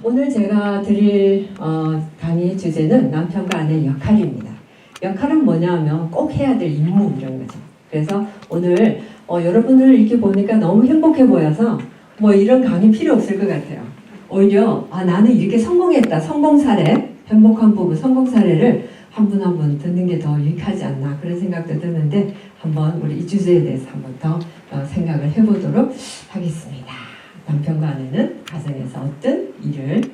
오늘 제가 드릴 강의 주제는 남편과 아내의 역할입니다. 역할은 뭐냐면 꼭 해야 될 임무 이런 거죠. 그래서 오늘 여러분을 이렇게 보니까 너무 행복해 보여서 뭐 이런 강의 필요 없을 것 같아요. 오히려 나는 이렇게 성공했다. 성공 사례, 행복한 부부 성공 사례를 한 분 한 분 듣는 게 더 유익하지 않나 그런 생각도 드는데 한번 우리 이 주제에 대해서 한번 더 생각을 해보도록 하겠습니다. 남편과 아내는 가정에서 어떤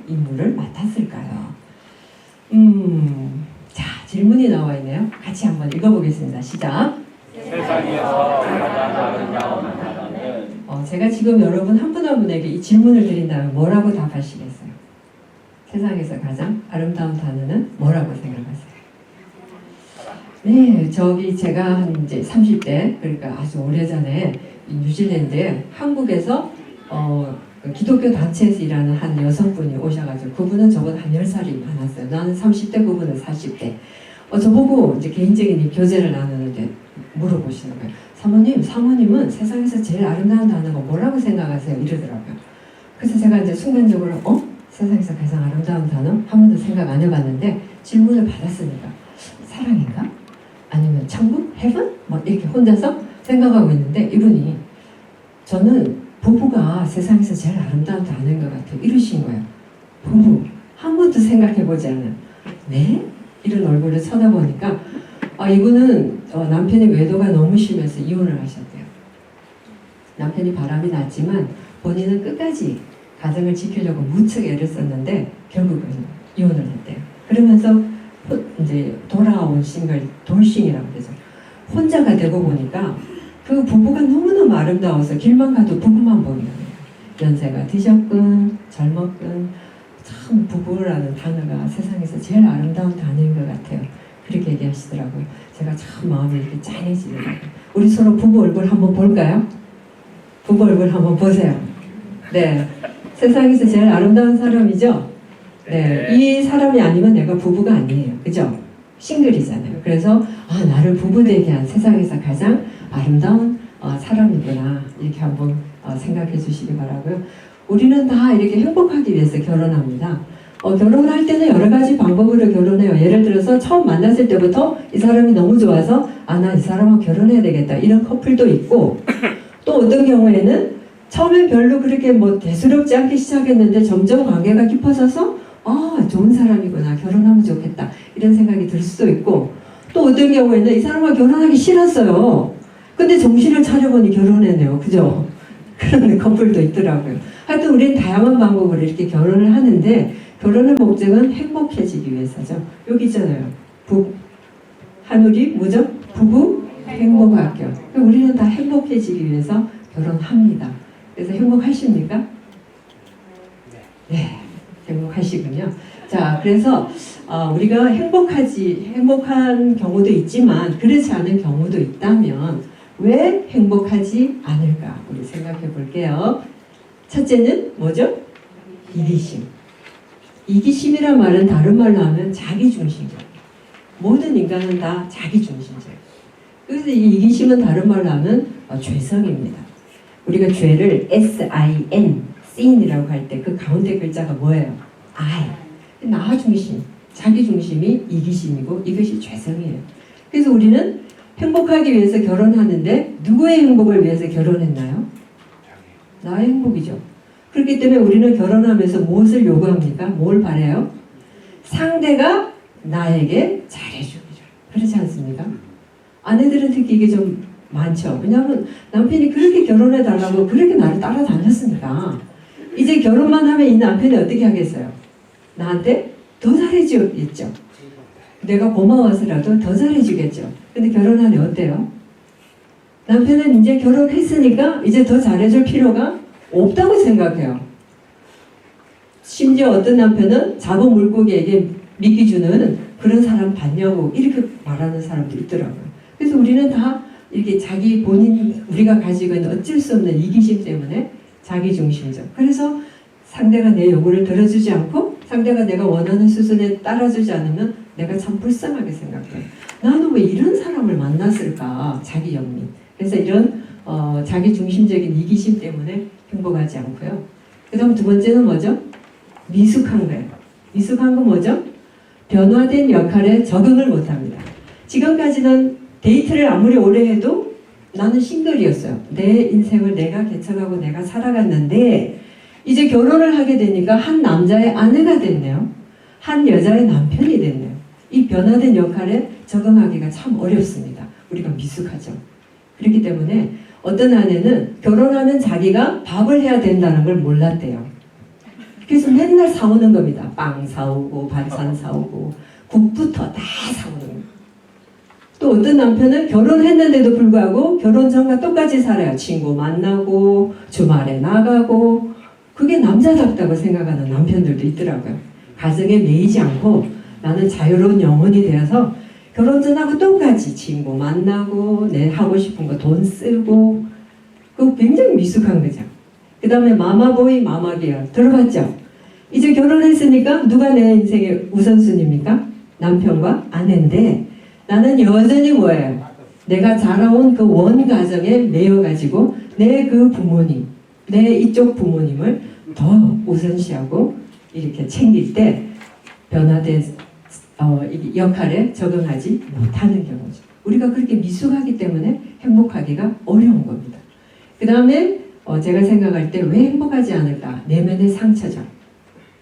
임무를 맡았을까요? 자, 질문이 나와 있네요. 같이 한번 읽어보겠습니다. 시작. 세상에서 가장 아름다운 단어는 제가 지금 여러분 한 분 한 분에게 이 질문을 드린다면 뭐라고 답하시겠어요? 세상에서 가장 아름다운 단어는 뭐라고 생각하세요? 네, 제가 이제 30대, 그러니까 아주 오래전에 뉴질랜드에 한국에서 그 기독교 단체에서 일하는 한 여성분이 오셔가지고 그분은 저보다 한 10살이 많았어요. 나는 30대, 그분은 40대. 저보고 이제 개인적인 교제를 나누는데 물어보시는 거예요. 사모님은 세상에서 제일 아름다운 단어가 뭐라고 생각하세요? 이러더라고요. 그래서 제가 이제 순간적으로 세상에서 가장 아름다운 단어? 한 번도 생각 안 해봤는데 질문을 받았으니까 사랑인가? 아니면 천국? 헤븐? 뭐 이렇게 혼자서 생각하고 있는데 이분이 저는 부부가 세상에서 제일 아름다운 단어인 것 같아요. 이러신 거예요. 부부. 한 번도 생각해보지 않은. 네? 이런 얼굴을 쳐다보니까 이분은 남편의 외도가 너무 심해서 이혼을 하셨대요. 남편이 바람이 났지만 본인은 끝까지 가정을 지키려고 무척 애를 썼는데 결국은 이혼을 했대요. 그러면서 이제 돌아온 싱글 돌싱이라고 그러죠. 혼자가 되고 보니까 그 부부가 너무너무 아름다워서 길만 가도 부부만 보이는 거예요. 연세가 드셨건 젊었건 참 부부라는 단어가 세상에서 제일 아름다운 단어인 것 같아요. 그렇게 얘기하시더라고요. 제가 참 마음이 이렇게 짠해지더라고요. 우리 서로 부부 얼굴 한번 볼까요? 부부 얼굴 한번 보세요. 네, 세상에서 제일 아름다운 사람이죠? 네, 이 사람이 아니면 내가 부부가 아니에요. 그죠? 싱글이잖아요. 그래서 나를 부부 되게 한 세상에서 가장 아름다운 사람이구나 이렇게 한번 생각해 주시기 바라고요. 우리는 다 이렇게 행복하기 위해서 결혼합니다. 결혼을 할 때는 여러 가지 방법으로 결혼해요. 예를 들어서 처음 만났을 때부터 이 사람이 너무 좋아서 나 이 사람하고 결혼해야 되겠다 이런 커플도 있고 또 어떤 경우에는 처음엔 별로 그렇게 뭐 대수롭지 않게 시작했는데 점점 관계가 깊어져서 좋은 사람이구나 결혼하면 좋겠다 이런 생각이 들 수도 있고 또 어떤 경우에는 이 사람과 결혼하기 싫었어요. 근데 정신을 차려보니 결혼했네요. 그죠? 그런 커플도 있더라고요. 하여튼 우리는 다양한 방법으로 이렇게 결혼을 하는데 결혼의 목적은 행복해지기 위해서죠. 여기 있잖아요. 한우리 뭐죠? 부부 행복학교. 우리는 다 행복해지기 위해서 결혼합니다. 그래서 행복하십니까? 네, 행복하시군요. 자, 그래서 우리가 행복한 경우도 있지만 그렇지 않은 경우도 있다면 왜 행복하지 않을까? 우리 생각해 볼게요. 첫째는 뭐죠? 이기심. 이기심이란 말은 다른 말로 하면 자기중심적. 모든 인간은 다 자기중심적. 그래서 이 이기심은 다른 말로 하면 죄성입니다. 우리가 죄를 S-I-N, sin이라고 할 때 그 가운데 글자가 뭐예요? I. 나 중심, 자기 중심이 이기심이고 이것이 죄성이에요. 그래서 우리는 행복하기 위해서 결혼하는데 누구의 행복을 위해서 결혼했나요? 나의 행복이죠. 그렇기 때문에 우리는 결혼하면서 무엇을 요구합니까? 뭘 바라요? 상대가 나에게 잘해주기를. 그렇지 않습니까? 아내들은 특히 이게 좀 많죠. 왜냐하면 남편이 그렇게 결혼해달라고 그렇게 나를 따라다녔으니까 이제 결혼만 하면 이 남편이 어떻게 하겠어요? 나한테 더 잘해주겠죠. 내가 고마워서라도 더 잘해주겠죠. 근데 결혼하니 어때요? 남편은 이제 결혼했으니까 이제 더 잘해줄 필요가 없다고 생각해요. 심지어 어떤 남편은 작은 물고기에게 미끼 주는 그런 사람 봤냐고 이렇게 말하는 사람도 있더라고요. 그래서 우리는 다 이렇게 우리가 가지고 있는 어쩔 수 없는 이기심 때문에 자기중심적. 그래서 상대가 내 요구를 들어주지 않고 상대가 내가 원하는 수준에 따라주지 않으면 내가 참 불쌍하게 생각해요. 나는 왜 이런 사람을 만났을까? 자기 연민. 그래서 이런 자기중심적인 이기심 때문에 행복하지 않고요. 그 다음 두 번째는 뭐죠? 미숙한 거예요. 미숙한 건 뭐죠? 변화된 역할에 적응을 못합니다. 지금까지는 데이트를 아무리 오래 해도 나는 싱글이었어요. 내 인생을 내가 개척하고 내가 살아갔는데 이제 결혼을 하게 되니까 한 남자의 아내가 됐네요. 한 여자의 남편이 됐네요. 이 변화된 역할에 적응하기가 참 어렵습니다. 우리가 미숙하죠. 그렇기 때문에 어떤 아내는 결혼하면 자기가 밥을 해야 된다는 걸 몰랐대요. 그래서 맨날 사오는 겁니다. 빵 사오고 반찬 사오고 국부터 다 사오는 거예요. 또 어떤 남편은 결혼했는데도 불구하고 결혼 전과 똑같이 살아요. 친구 만나고 주말에 나가고 그게 남자답다고 생각하는 남편들도 있더라고요. 가정에 매이지 않고 나는 자유로운 영혼이 되어서 결혼 전하고 똑같이 친구 만나고 내 하고 싶은 거 돈 쓰고 그거 굉장히 미숙한 거죠. 그 다음에 마마보이 마마기어 들어봤죠? 이제 결혼했으니까 누가 내 인생의 우선순위입니까? 남편과 아내인데 나는 여전히 뭐예요? 내가 자라온 그 원 가정에 매여가지고 내 그 부모님, 내 이쪽 부모님을 더 우선시하고 이렇게 챙길 때 변화된 역할에 적응하지 못하는 경우죠. 우리가 그렇게 미숙하기 때문에 행복하기가 어려운 겁니다. 그 다음에 제가 생각할 때 왜 행복하지 않을까? 내면의 상처죠.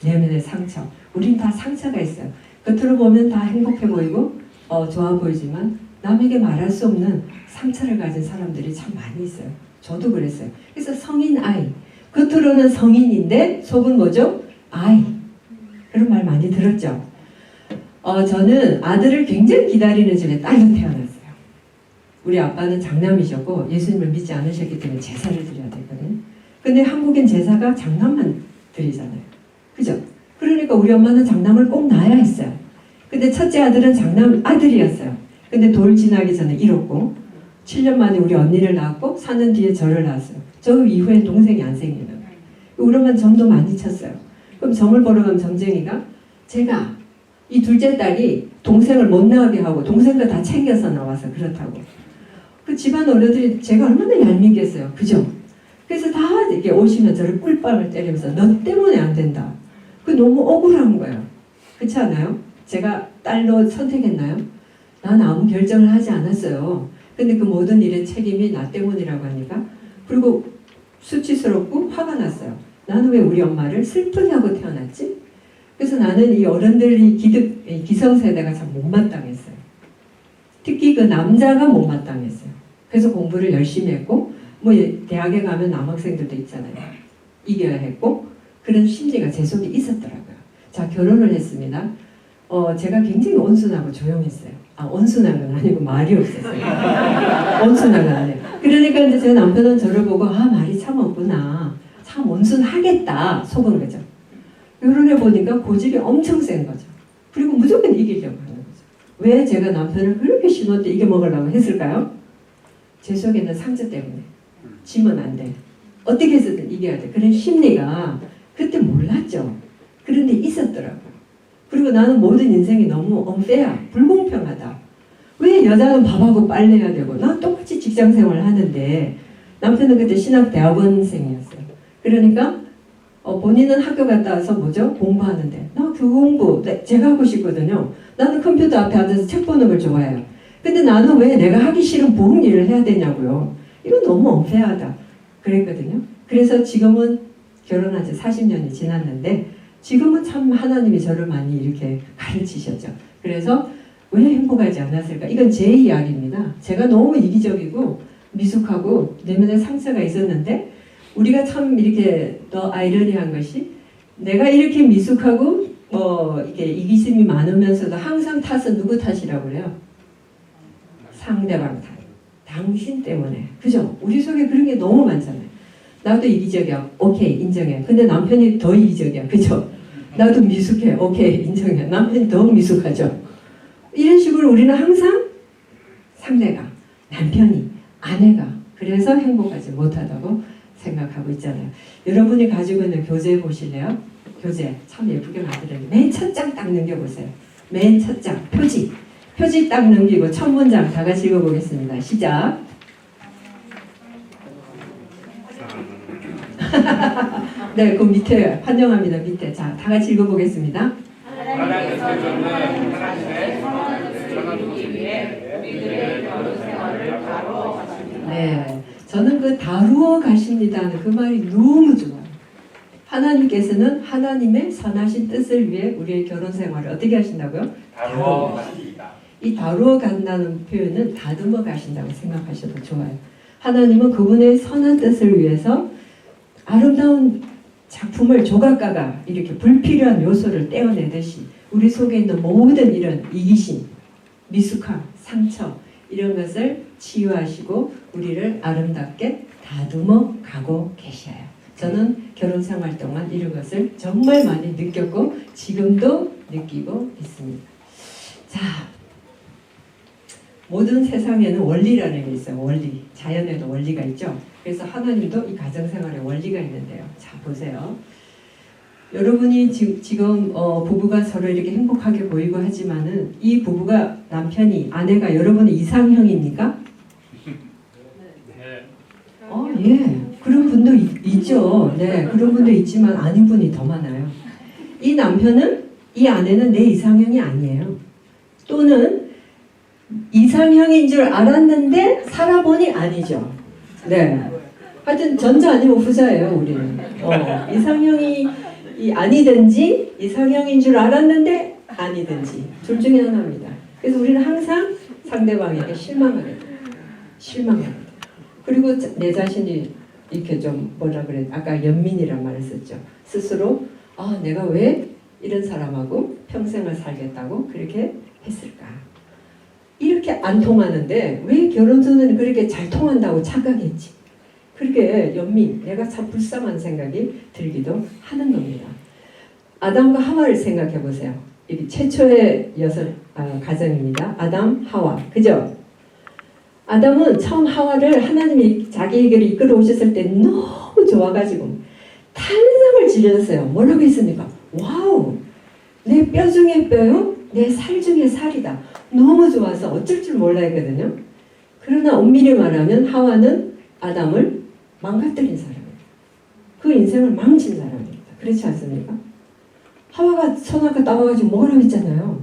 내면의 상처. 우린 다 상처가 있어요. 겉으로 보면 다 행복해 보이고 좋아 보이지만 남에게 말할 수 없는 상처를 가진 사람들이 참 많이 있어요. 저도 그랬어요. 그래서 성인 아이. 겉으로는 성인인데 속은 뭐죠? 아이. 그런 말 많이 들었죠. 저는 아들을 굉장히 기다리는 집에 딸로 태어났어요. 우리 아빠는 장남이셨고 예수님을 믿지 않으셨기 때문에 제사를 드려야 되거든요. 근데 한국엔 제사가 장남만 드리잖아요. 그죠? 그러니까 우리 엄마는 장남을 꼭 낳아야 했어요. 근데 첫째 아들은 장남 아들이었어요. 근데 돌 지나기 전에 잃었고 7년 만에 우리 언니를 낳았고 4년 뒤에 저를 낳았어요. 저 이후에 동생이 안 생기는 거예요. 우리 엄마는 점도 많이 쳤어요. 그럼 점을 보러 가면 점쟁이가 제가 이 둘째 딸이 동생을 못 나오게 하고 동생 거 다 챙겨서 나와서 그렇다고. 그 집안 어른들이 제가 얼마나 얄밉겠어요. 그죠? 그래서 다 이렇게 오시면 저를 꿀빵을 때리면서 너 때문에 안 된다. 그 너무 억울한 거예요. 그렇지 않아요? 제가 딸로 선택했나요? 난 아무 결정을 하지 않았어요. 근데 그 모든 일의 책임이 나 때문이라고 하니까 그리고 수치스럽고 화가 났어요. 나는 왜 우리 엄마를 슬프게 하고 태어났지? 그래서 나는 이 어른들이 기성세대가 참 못마땅했어요. 특히 그 남자가 못마땅했어요. 그래서 공부를 열심히 했고 뭐 대학에 가면 남학생들도 있잖아요. 이겨야 했고 그런 심리가 제 속에 있었더라고요. 자, 결혼을 했습니다. 제가 굉장히 온순하고 조용했어요. 온순한 건 아니고 말이 없었어요. 온순한 건 아니에요. 그러니까 이제 제 남편은 저를 보고 말이 참 없구나. 참 온순하겠다 속은 거죠. 결혼해 보니까 고집이 엄청 센 거죠. 그리고 무조건 이기려고 하는 거죠. 왜 제가 남편을 그렇게 신혼 때 이겨먹으려고 했을까요? 제 속에는 상처 때문에. 지면 안 돼. 어떻게 해서든 이겨야 돼. 그런 심리가 그때 몰랐죠. 그런데 있었더라고요. 그리고 나는 모든 인생이 너무 unfair, 불공평하다. 왜 여자는 밥하고 빨래해야 되고 난 똑같이 직장생활을 하는데 남편은 그때 신학대학원생이었어요. 그러니까 본인은 학교 갔다 와서 뭐죠? 공부하는데 나 그 공부 제가 하고 싶거든요. 나는 컴퓨터 앞에 앉아서 책 보는 걸 좋아해요. 근데 나는 왜 내가 하기 싫은 부엌 일을 해야 되냐고요. 이건 너무 unfair하다. 그랬거든요. 그래서 지금은 결혼한 지 40년이 지났는데 지금은 참 하나님이 저를 많이 이렇게 가르치셨죠. 그래서 왜 행복하지 않았을까? 이건 제 이야기입니다. 제가 너무 이기적이고 미숙하고 내면에 상처가 있었는데 우리가 참 이렇게 더 아이러니한 것이 내가 이렇게 미숙하고 이렇게 이기심이 많으면서도 항상 탓은 누구 탓이라고 그래요? 상대방 탓. 당신 때문에. 그죠? 우리 속에 그런 게 너무 많잖아요. 나도 이기적이야. 오케이, 인정해. 근데 남편이 더 이기적이야. 그죠? 나도 미숙해. 오케이, 인정해. 남편이 더 미숙하죠. 이런 식으로 우리는 항상 상대가, 남편이, 아내가 그래서 행복하지 못하다고 생각하고 있잖아요. 여러분이 가지고 있는 교재 보실래요? 교재 참 예쁘게 만들었는데 맨 첫 장 딱 넘겨보세요. 맨 첫 장, 표지. 표지 딱 넘기고 첫 문장 다 같이 읽어보겠습니다. 시작. 네, 그 밑에 환영합니다. 밑에. 자, 다 같이 읽어보겠습니다. 하나님께서는 하나님의 전하시기 위해 우리들의 결혼 생활을 다루어 가십니다. 네, 저는 그 다루어 가십니다는 그 말이 너무 좋아요. 하나님께서는 하나님의 선하신 뜻을 위해 우리의 결혼 생활을 어떻게 하신다고요? 다루어 가십니다. 이 다루어 간다는 표현은 다듬어 가신다고 생각하셔도 좋아요. 하나님은 그분의 선한 뜻을 위해서 아름다운 작품을 조각가가 이렇게 불필요한 요소를 떼어내듯이 우리 속에 있는 모든 이런 이기심, 미숙함, 상처 이런 것을 치유하시고 우리를 아름답게 다듬어 가고 계셔요. 저는 결혼 생활 동안 이런 것을 정말 많이 느꼈고 지금도 느끼고 있습니다. 자, 모든 세상에는 원리라는 게 있어요. 원리. 자연에도 원리가 있죠. 그래서 하나님도 이 가정생활에 원리가 있는데요. 자, 보세요. 여러분이 지금 부부가 서로 이렇게 행복하게 보이고 하지만은 이 부부가 남편이 아내가 여러분의 이상형입니까? 네. 예. 그런 분도 있죠. 네. 그런 분도 있지만 아닌 분이 더 많아요. 이 남편은 이 아내는 내 이상형이 아니에요. 또는 이상형인 줄 알았는데 살아보니 아니죠. 네. 하여튼 전자 아니면 후자예요, 우리는. 이상형이 아니든지 이상형인 줄 알았는데 아니든지 둘 중에 하나입니다. 그래서 우리는 항상 상대방에게 실망하게 돼요. 실망합니다. 그리고 내 자신이 이렇게 좀 뭐라 그래, 아까 연민이란 말을 썼죠. 스스로 내가 왜 이런 사람하고 평생을 살겠다고 그렇게 했을까? 이렇게 안 통하는데 왜 결혼 전에는 그렇게 잘 통한다고 착각했지? 그렇게 연민, 내가 참 불쌍한 생각이 들기도 하는 겁니다. 아담과 하와를 생각해 보세요. 이게 최초의 가정입니다. 아담, 하와, 그죠? 아담은 처음 하와를 하나님이 자기에게로 이끌어 오셨을 때 너무 좋아가지고 탄성을 지르셨어요. 뭐라고 했습니까? 와우, 내 뼈 중에 뼈요, 내 살 중에 살이다. 너무 좋아서 어쩔 줄 몰라 했거든요. 그러나 엄밀히 말하면 하와는 아담을 망가뜨린 사람이에요. 그 인생을 망친 사람입니다. 그렇지 않습니까? 하와가 선악과 따와가지고 뭐라고 했잖아요.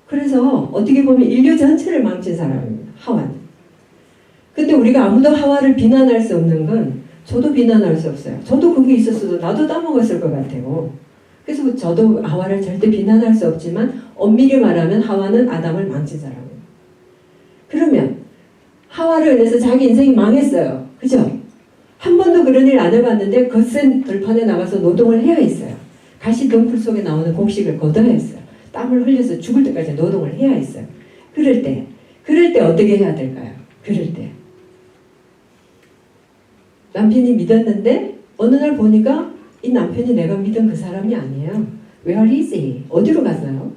그래서 어떻게 보면 인류 전체를 망친 사람입니다. 하와는. 근데 우리가 아무도 하와를 비난할 수 없는 건 저도 비난할 수 없어요. 저도 그게 있었어도 나도 따먹었을 것 같아요. 그래서 저도 하와를 절대 비난할 수 없지만 엄밀히 말하면 하와는 아담을 망친 사람이에요. 그러면 하와를 인해서 자기 인생이 망했어요. 그죠? 한 번도 그런 일 안 해봤는데 거센 들판에 나가서 노동을 해야 했어요. 가시 덩굴 속에 나오는 곡식을 걷어야 했어요. 땀을 흘려서 죽을 때까지 노동을 해야 했어요. 그럴 때 어떻게 해야 될까요? 그럴 때 남편이 믿었는데 어느 날 보니까 이 남편이 내가 믿은 그 사람이 아니에요. Where is he? 어디로 갔어요?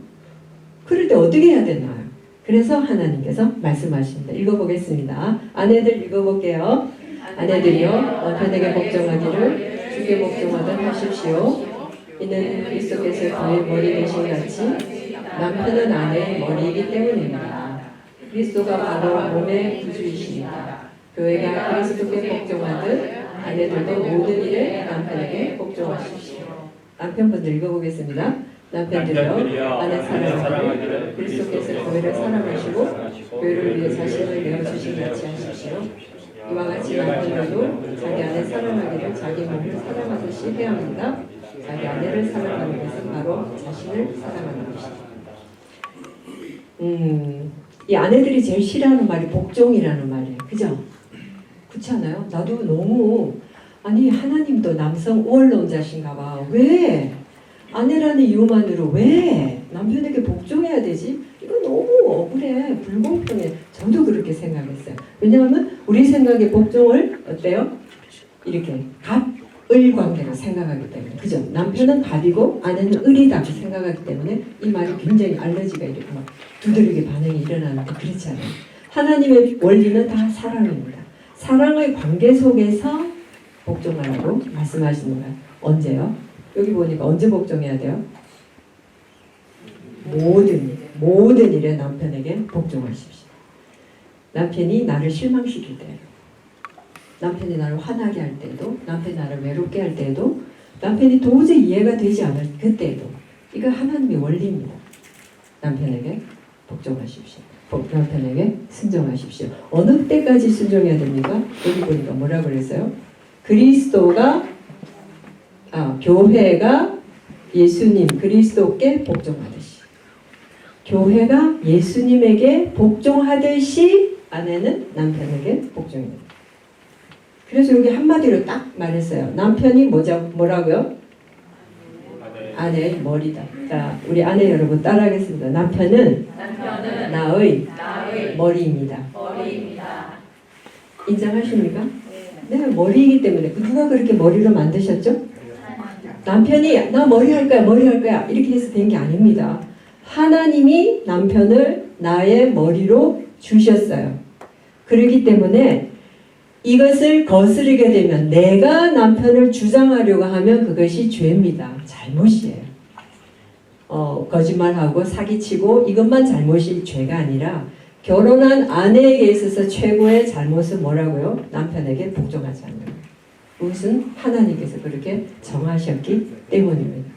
그럴 때 어떻게 해야 되나요? 그래서 하나님께서 말씀하십니다. 읽어보겠습니다. 아내들 읽어볼게요. 아내들이여 남편에게 복종하기를 주께 복종하듯 하십시오. 이는 그리스도께서 그의 머리 되신 같이 남편은 아내의 머리이기 때문입니다. 그리스도가 바로 몸의 구주이십니다. 교회가 그리스도께 복종하듯 아내들도 모든 일에 남편에게 복종하십시오. 남편분들 읽어보겠습니다. 남편들이여 아내 사랑하기를 그리스도께서 교회를 사랑하시고 교회를 위해 자신을 내어주신 같이 하십시오. 이와 같이 남편들도 자기 아내 사랑하기를 자기 몸을 사랑하듯이 해야 합니다. 자기 아내를 사랑하는 것은 바로 자신을 사랑하는 것입니다. 이 아내들이 제일 싫어하는 말이 복종이라는 말이에요. 그죠? 그렇지 않아요? 나도 너무 하나님도 남성 우월론자신가 봐. 왜 아내라는 이유만으로 왜 남편에게 복종해야 되지? 이거 너무 억울해. 불공평해. 저도 그렇게 생각했어요. 왜냐하면 우리 생각에 복종을 어때요? 이렇게 갑을 관계로 생각하기 때문에. 그죠? 남편은 갑이고 아내는 을이다 생각하기 때문에 이 말이 굉장히 알러지가 이렇게 막 두드리게 반응이 일어나는데 그렇지 않아요. 하나님의 원리는 다 사랑입니다. 사랑의 관계 속에서 복종하라고 말씀하시는 거예요. 언제요? 여기 보니까 언제 복종해야 돼요? 모든 일에 남편에게 복종하십시오. 남편이 나를 실망시킬 때, 남편이 나를 화나게 할 때도, 남편이 나를 외롭게 할 때도, 남편이 도저히 이해가 되지 않을 그때도, 이거 하나님의 원리입니다. 남편에게 복종하십시오. 남편에게 순종하십시오. 어느 때까지 순종해야 됩니까? 여기 보니까 뭐라고 그랬어요? 그리스도가 교회가 예수님 그리스도께 복종하듯이, 교회가 예수님에게 복종하듯이 아내는 남편에게 복종해야 됩니다. 그래서 여기 한마디로 딱 말했어요. 남편이 뭐라고요? 아내의 머리다. 자, 우리 아내 여러분 따라하겠습니다. 남편은 나의 머리입니다. 인정하십니까? 네, 머리이기 때문에. 누가 그렇게 머리로 만드셨죠? 남편이 나 머리 할 거야 이렇게 해서 된 게 아닙니다. 하나님이 남편을 나의 머리로 주셨어요. 그렇기 때문에 이것을 거스르게 되면, 내가 남편을 주장하려고 하면 그것이 죄입니다. 잘못이에요. 거짓말하고 사기치고 이것만 잘못이 죄가 아니라, 결혼한 아내에게 있어서 최고의 잘못은 뭐라고요? 남편에게 복종하지 않는 거예요. 그것은 하나님께서 그렇게 정하셨기 때문입니다.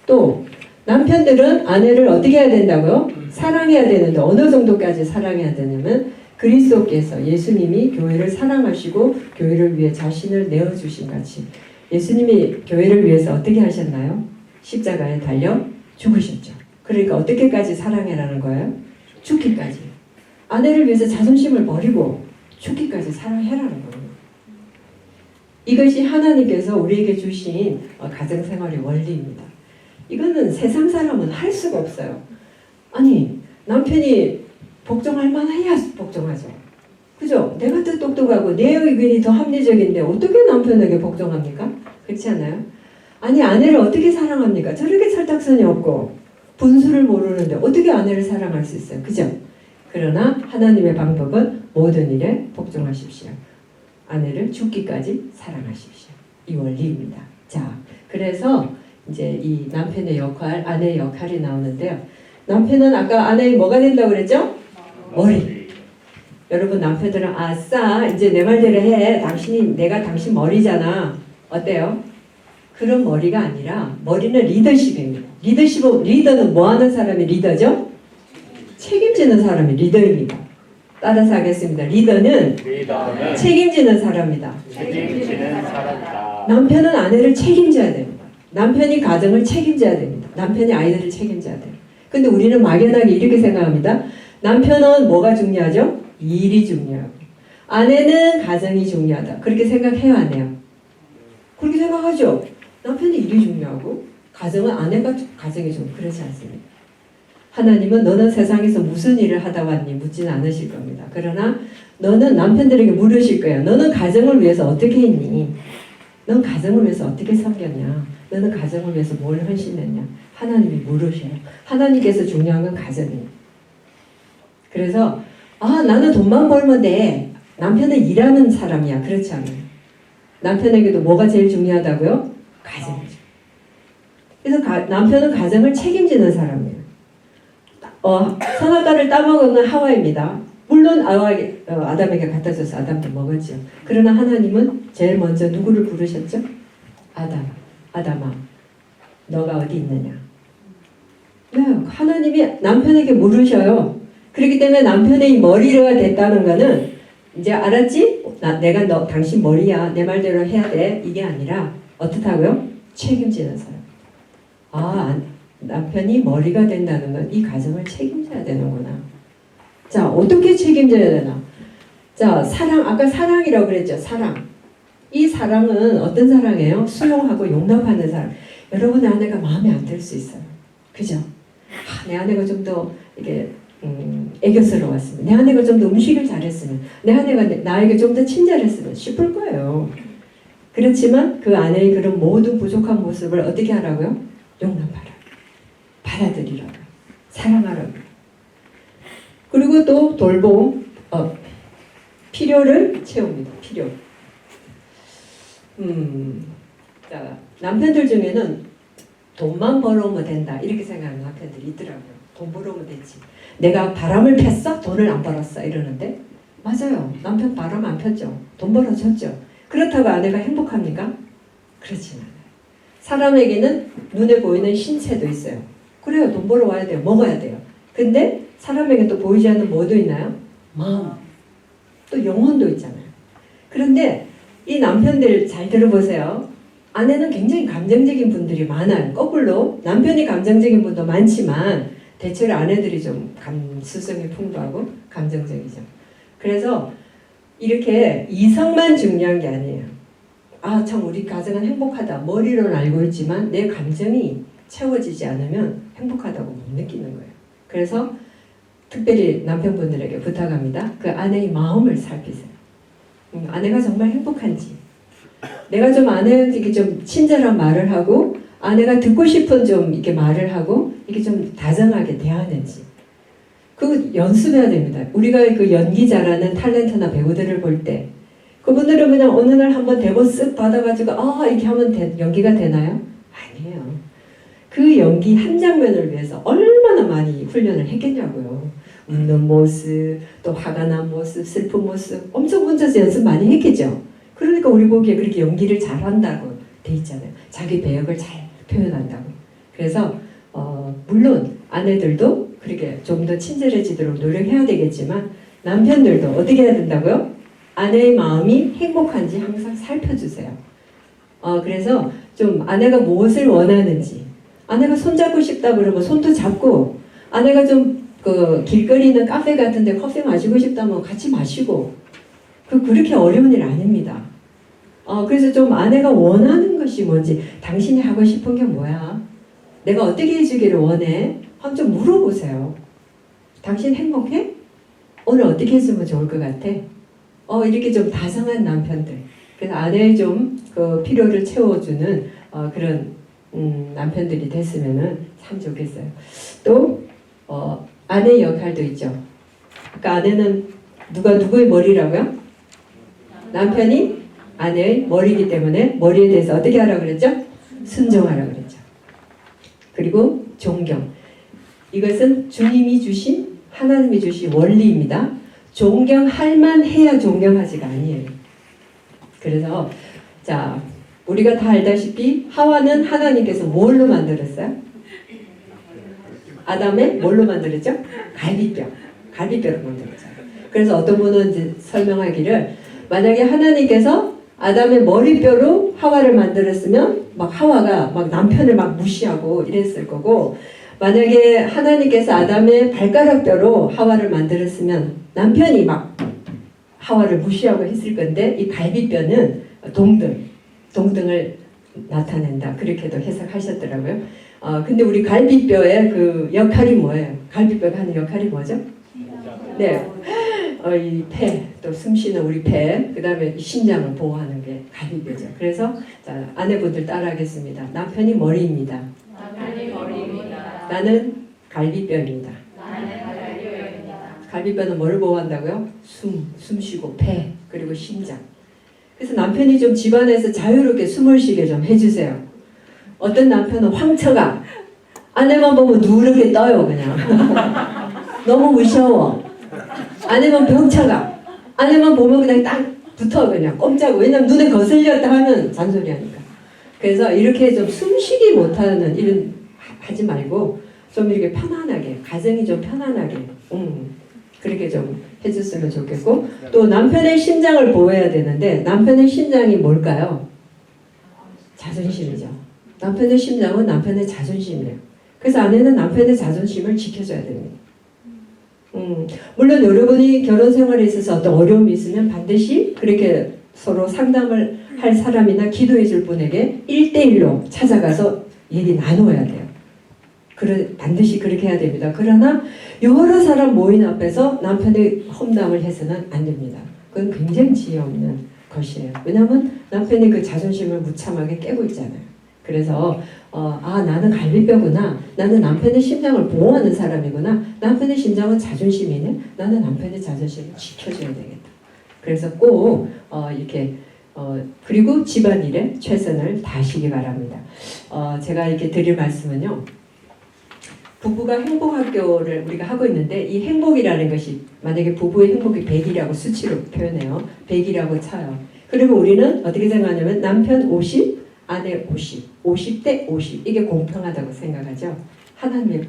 또 남편들은 아내를 어떻게 해야 된다고요? 사랑해야 되는데, 어느 정도까지 사랑해야 되냐면, 그리스도께서 예수님이 교회를 사랑하시고 교회를 위해 자신을 내어주신 같이 예수님이 교회를 위해서 어떻게 하셨나요? 십자가에 달려 죽으셨죠. 그러니까 어떻게까지 사랑해라는 거예요? 죽기까지. 아내를 위해서 자존심을 버리고 죽기까지 사랑해라는 거예요. 이것이 하나님께서 우리에게 주신 가정생활의 원리입니다. 이거는 세상 사람은 할 수가 없어요. 아니, 남편이 복종할 만해야 복종하죠. 그죠? 내가 더 똑똑하고 내 의견이 더 합리적인데 어떻게 남편에게 복종합니까? 그렇지 않아요? 아니, 아내를 어떻게 사랑합니까? 저렇게 철딱선이 없고 분수를 모르는데 어떻게 아내를 사랑할 수 있어요? 그죠? 그러나 하나님의 방법은 모든 일에 복종하십시오. 아내를 죽기까지 사랑하십시오. 이 원리입니다. 자, 그래서 이제 이 남편의 역할, 아내의 역할이 나오는데요. 남편은 아까 아내의 뭐가 된다고 그랬죠? 머리. 여러분, 남편들은 아싸 이제 내 말대로 해. 내가 당신 머리잖아. 어때요? 그런 머리가 아니라, 머리는 리더십입니다. 리더는 뭐 하는 사람이 리더죠? 책임지는 사람이 리더입니다. 따라서 하겠습니다. 리더는 책임지는 사람이다. 남편은 아내를 책임져야 됩니다. 남편이 가정을 책임져야 됩니다. 남편이 아이들을 책임져야 돼요. 근데 우리는 막연하게 이렇게 생각합니다. 남편은 뭐가 중요하죠? 일이 중요하고, 아내는 가정이 중요하다. 그렇게 생각해요, 안 해요? 그렇게 생각하죠. 남편이 일이 중요하고 가정은 아내가 가정이 좀 그렇지 않습니다. 하나님은 너는 세상에서 무슨 일을 하다 왔니? 묻지는 않으실 겁니다. 그러나 너는 남편들에게 물으실 거예요. 너는 가정을 위해서 어떻게 했니? 넌 가정을 위해서 어떻게 섬겼냐? 너는 가정을 위해서 뭘 헌신했냐? 하나님이 물으셔요. 하나님께서 중요한 건 가정이에요. 그래서 나는 돈만 벌면 돼. 남편은 일하는 사람이야. 그렇지 않아요. 남편에게도 뭐가 제일 중요하다고요? 가정이죠. 그래서 남편은 가정을 책임지는 사람이에요. 선악과를 따먹은 하와입니다. 물론 아담에게 갖다 줘서 아담도 먹었죠. 그러나 하나님은 제일 먼저 누구를 부르셨죠? 아담아, 너가 어디 있느냐? 네, 하나님이 남편에게 물으셔요. 그렇기 때문에 남편의 머리가 됐다는 거는, 이제 알았지? 내가 당신 머리야. 내 말대로 해야 돼. 이게 아니라 어떻다고요? 책임지는 사람. 남편이 머리가 된다는 건 이 가정을 책임져야 되는구나. 자, 어떻게 책임져야 되나? 자, 아까 사랑이라고 그랬죠. 사랑. 이 사랑은 어떤 사랑이에요? 수용하고 용납하는 사랑. 여러분의 아내가 마음에 안 들 수 있어요. 그죠? 내 아내가 좀 더 이게 애교스러웠으면, 내 아내가 좀 더 음식을 잘했으면, 내 아내가 나에게 좀 더 친절했으면 싶을 거예요. 그렇지만 그 아내의 그런 모든 부족한 모습을 어떻게 하라고요? 용납하라. 받아들이라고. 사랑하라고. 그리고 또 돌봄, 필요를 채웁니다. 필요. 자, 남편들 중에는 돈만 벌어오면 된다 이렇게 생각하는 남편들이 있더라고요. 돈 벌어오면 되지. 내가 바람을 폈어? 돈을 안 벌었어 이러는데, 맞아요. 남편 바람 안 폈죠. 돈 벌어줬죠. 그렇다고 아내가 행복합니까? 그렇진 않아요. 사람에게는 눈에 보이는 신체도 있어요. 그래요. 돈 벌어와야 돼요. 먹어야 돼요. 근데 사람에게 또 보이지 않는 뭐도 있나요? 마음. 또 영혼도 있잖아요. 그런데 이 남편들 잘 들어보세요. 아내는 굉장히 감정적인 분들이 많아요. 거꾸로 남편이 감정적인 분도 많지만 대체로 아내들이 좀 감수성이 풍부하고 감정적이죠. 그래서 이렇게 이성만 중요한 게 아니에요. 아, 참 우리 가정은 행복하다. 머리로는 알고 있지만 내 감정이 채워지지 않으면 행복하다고 못 느끼는 거예요. 그래서 특별히 남편분들에게 부탁합니다. 그 아내의 마음을 살피세요. 아내가 정말 행복한지, 내가 좀 아내에게 좀 친절한 말을 하고 아내가 듣고 싶은 좀 이렇게 말을 하고 이렇게 좀 다정하게 대하는지, 그거 연습해야 됩니다. 우리가 그 연기 잘하는 탤런트나 배우들을 볼 때 그분들은 그냥 어느 날 한번 대본 쓱 받아가지고 이렇게 하면 연기가 되나요? 아니에요. 그 연기 한 장면을 위해서 얼마나 많이 훈련을 했겠냐고요. 웃는 모습, 또 화가 난 모습, 슬픈 모습 엄청 혼자서 연습 많이 했겠죠. 그러니까 우리 보기에 그렇게 연기를 잘한다고 돼 있잖아요. 자기 배역을 잘 표현한다고. 그래서 물론 아내들도 그렇게 좀 더 친절해지도록 노력해야 되겠지만 남편들도 어떻게 해야 된다고요? 아내의 마음이 행복한지 항상 살펴주세요. 그래서 좀 아내가 무엇을 원하는지, 아내가 손잡고 싶다 그러면 손도 잡고, 아내가 좀 그 길거리 있는 카페 같은데 커피 마시고 싶다면 같이 마시고, 그렇게 어려운 일 아닙니다. 그래서 좀 아내가 원하는 것이 뭔지, 당신이 하고 싶은 게 뭐야? 내가 어떻게 해주기를 원해? 한번 좀 물어보세요. 당신 행복해? 오늘 어떻게 해주면 좋을 것 같아? 이렇게 좀 다정한 남편들. 그래서 아내의 좀 그 필요를 채워주는 그런 남편들이 됐으면 참 좋겠어요. 또 아내의 역할도 있죠. 그러니까 아내는 누구의 머리라고요? 남편이 아내의 머리이기 때문에 머리에 대해서 어떻게 하라고 그랬죠? 순종하라고 그랬죠. 그리고 존경. 이것은 주님이 주신, 하나님이 주신 원리입니다. 존경할 만해야 존경하지가 아니에요. 그래서 자, 우리가 다 알다시피 하와는 하나님께서 뭘로 만들었어요? 아담의 뭘로 만들었죠? 갈비뼈로 만들었잖아요. 그래서 어떤 분은 이제 설명하기를, 만약에 하나님께서 아담의 머리뼈로 하와를 만들었으면 막 하와가 막 남편을 막 무시하고 이랬을 거고, 만약에 하나님께서 아담의 발가락뼈로 하와를 만들었으면 남편이 막 하와를 무시하고 했을 건데, 이 갈비뼈는 동등을 나타낸다. 그렇게도 해석하셨더라고요. 근데 우리 갈비뼈의 그 역할이 뭐예요? 갈비뼈가 하는 역할이 뭐죠? 네. 이 폐, 또 숨쉬는 우리 폐, 그 다음에 심장을 보호하는 게 갈비뼈죠. 그래서 자, 아내분들 따라하겠습니다. 남편이 머리입니다. 나는 갈비뼈입니다. 갈비뼈는 뭐를 보호한다고요? 숨 쉬고 폐, 그리고 심장. 그래서 남편이 좀 집안에서 자유롭게 숨을 쉬게 좀 해주세요. 어떤 남편은 황처가 아내만 보면 누렇게 떠요. 그냥 너무 무서워. 아내만 병처가 아내만 보면 그냥 딱 붙어, 그냥 꼼짝고. 왜냐면 눈에 거슬렸다 하면 잔소리하니까. 그래서 이렇게 좀 숨쉬기 못하는 일은 하지 말고 좀 이렇게 편안하게, 가정이 좀 편안하게 그렇게 좀 해줬으면 좋겠고, 또 남편의 심장을 보호해야 되는데 남편의 심장이 뭘까요? 자존심이죠. 남편의 심장은 남편의 자존심이에요. 그래서 아내는 남편의 자존심을 지켜줘야 됩니다. 물론 여러분이 결혼 생활에 있어서 어떤 어려움이 있으면 반드시 그렇게 서로 상담을 할 사람이나 기도해 줄 분에게 1대1로 찾아가서 얘기 나누어야 돼요. 반드시 그렇게 해야 됩니다. 그러나 여러 사람 모인 앞에서 남편의 험담을 해서는 안 됩니다. 그건 굉장히 지혜 없는 것이에요. 왜냐하면 남편의 그 자존심을 무참하게 깨고 있잖아요. 그래서 나는 갈비뼈구나. 나는 남편의 심장을 보호하는 사람이구나. 남편의 심장은 자존심이네. 나는 남편의 자존심을 지켜줘야 되겠다. 그래서 꼭 이렇게 그리고 집안일에 최선을 다하시기 바랍니다. 제가 이렇게 드릴 말씀은요. 부부가 행복학교를 우리가 하고 있는데 이 행복이라는 것이 만약에 부부의 행복이 100이라고 수치로 표현해요. 100이라고 쳐요. 그리고 우리는 어떻게 생각하냐면 남편 50, 아내 50, 50대 50 이게 공평하다고 생각하죠. 하나님의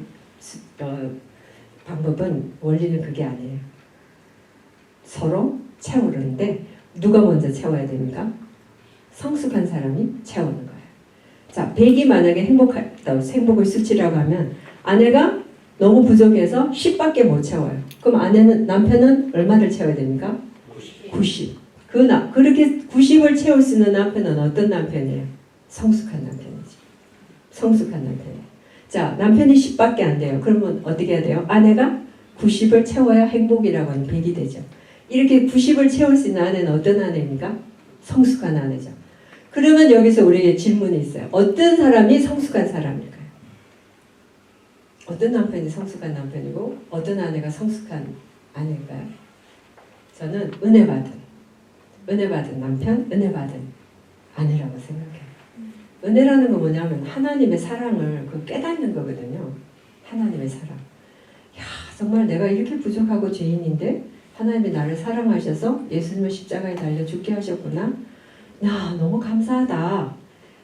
방법은 원리는 그게 아니에요. 서로 채우는데 누가 먼저 채워야 됩니까? 성숙한 사람이 채우는 거예요. 자, 100이 만약에 행복을 수치라고 하면 아내가 너무 부족해서 10밖에 못 채워요. 그럼 남편은 얼마를 채워야 됩니까? 90. 그렇게 90을 채울 수 있는 남편은 어떤 남편이에요? 성숙한 남편이지. 성숙한 남편이에요. 자, 남편이 10밖에 안 돼요. 그러면 어떻게 해야 돼요? 아내가 90을 채워야 행복이라고 하는 100이 되죠. 이렇게 90을 채울 수 있는 아내는 어떤 아내입니까? 성숙한 아내죠. 그러면 여기서 우리에게 질문이 있어요. 어떤 사람이 성숙한 사람일까요? 어떤 남편이 성숙한 남편이고 어떤 아내가 성숙한 아내일까요? 저는 은혜 받은 남편, 은혜 받은 아내라고 생각해요. 은혜라는 건 뭐냐면 하나님의 사랑을 깨닫는 거거든요. 하나님의 사랑. 야, 정말 내가 이렇게 부족하고 죄인인데 하나님이 나를 사랑하셔서 예수님을 십자가에 달려 죽게 하셨구나. 야, 너무 감사하다.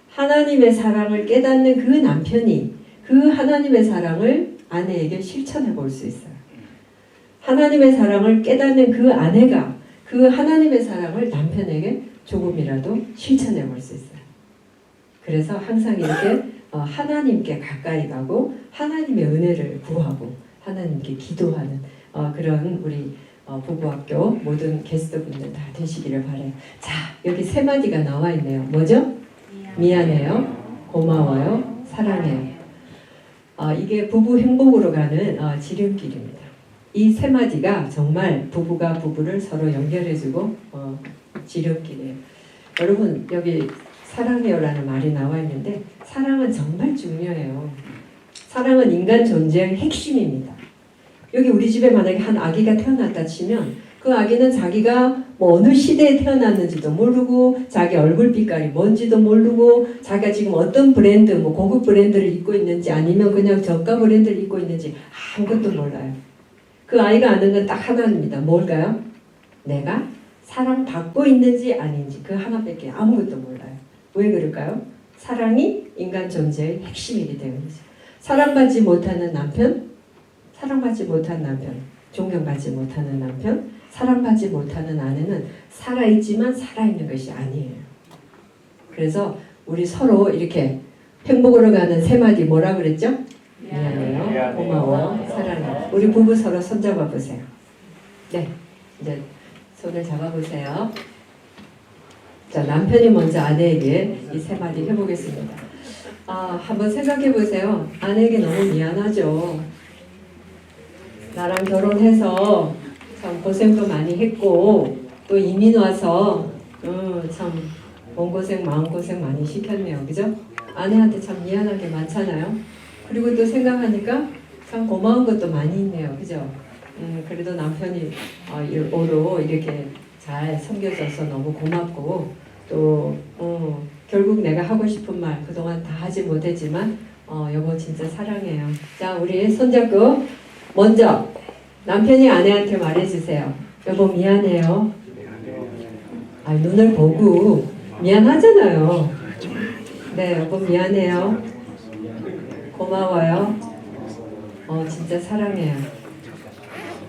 하나님의 사랑을 깨닫는 그 남편이 그 하나님의 사랑을 아내에게 실천해 볼 수 있어요. 하나님의 사랑을 깨닫는 그 아내가 그 하나님의 사랑을 남편에게 조금이라도 실천해 볼 수 있어요. 그래서 항상 이렇게 하나님께 가까이 가고 하나님의 은혜를 구하고 하나님께 기도하는 그런 우리 부부학교 모든 게스트분들 다 되시기를 바라요. 자, 여기 세 마디가 나와 있네요. 뭐죠? 미안해요, 고마워요, 사랑해요. 이게 부부 행복으로 가는 지름길입니다. 이 세 마디가 정말 부부가 부부를 서로 연결해주고 지름길이에요. 여러분 여기 사랑해요라는 말이 나와 있는데 사랑은 정말 중요해요. 사랑은 인간 존재의 핵심입니다. 여기 우리 집에 만약에 한 아기가 태어났다 치면 그 아기는 자기가 어느 시대에 태어났는지도 모르고 자기 얼굴 빛깔이 뭔지도 모르고 자기가 지금 어떤 브랜드 고급 브랜드를 입고 있는지 아니면 그냥 저가 브랜드를 입고 있는지 아무것도 몰라요. 그 아이가 아는 건 딱 하나입니다. 뭘까요? 내가 사랑받고 있는지 아닌지 그 하나밖에 아무것도 몰라요. 왜 그럴까요? 사랑이 인간 존재의 핵심이기 때문이죠. 사랑받지 못하는 남편, 사랑받지 못한 남편, 존경받지 못하는 남편, 사랑받지 못하는 아내는 살아있지만 살아있는 것이 아니에요. 그래서 우리 서로 이렇게 행복으로 가는 세 마디 뭐라 그랬죠? 미안해요, 고마워요, 사랑해요. 우리 부부 서로 손잡아 보세요. 네, 이제 손을 잡아보세요. 자, 남편이 먼저 아내에게 이 세 마디 해보겠습니다. 한번 생각해 보세요. 아내에게 너무 미안하죠. 나랑 결혼해서 참 고생도 많이 했고 또 이민 와서 참 몸고생 마음고생 많이 시켰네요. 그죠? 아내한테 참 미안한 게 많잖아요. 그리고 또 생각하니까 참 고마운 것도 많이 있네요. 그죠? 그래도 남편이 오로 이렇게 잘 섬겨줘서 너무 고맙고 또 결국 내가 하고 싶은 말 그동안 다 하지 못했지만 여보 진짜 사랑해요. 자, 우리 손잡고 먼저 남편이 아내한테 말해주세요. 여보 미안해요. 눈을 보고 미안하잖아요. 네, 여보 미안해요. 고마워요. 진짜 사랑해요.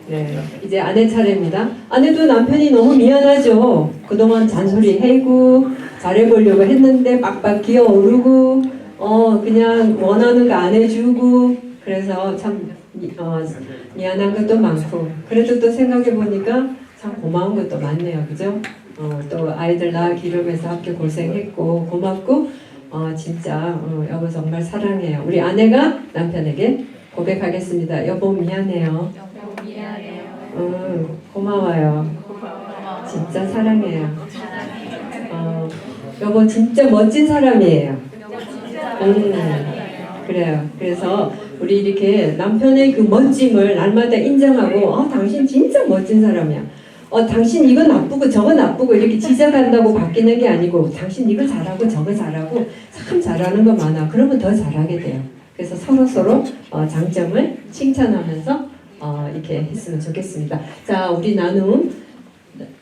네, 이제 아내 차례입니다. 아내도 남편이 너무 미안하죠. 그동안 잔소리 해고 잘해보려고 했는데 빡빡 기어오르고 그냥 원하는 거 안 해주고 그래서 참 미안한 것도 많고 그래도 또 생각해보니까 참 고마운 것도 많네요. 그죠? 또 아이들 낳아 기르면서 함께 고생했고 고맙고 진짜 여보 정말 사랑해요. 우리 아내가 남편에게 고백하겠습니다. 여보 미안해요. 여보 미안해요. 고마워요. 진짜 사랑해요. 여보 진짜 멋진 사람이에요. 그래요. 그래서 우리 이렇게 남편의 그 멋짐을 날마다 인정하고 당신 진짜 멋진 사람이야. 당신 이거 나쁘고 저거 나쁘고 이렇게 지적한다고 바뀌는 게 아니고 당신 이거 잘하고 저거 잘하고 참 잘하는 거 많아. 그러면 더 잘하게 돼요. 그래서 서로 장점을 칭찬하면서 이렇게 했으면 좋겠습니다. 자, 우리 나눔.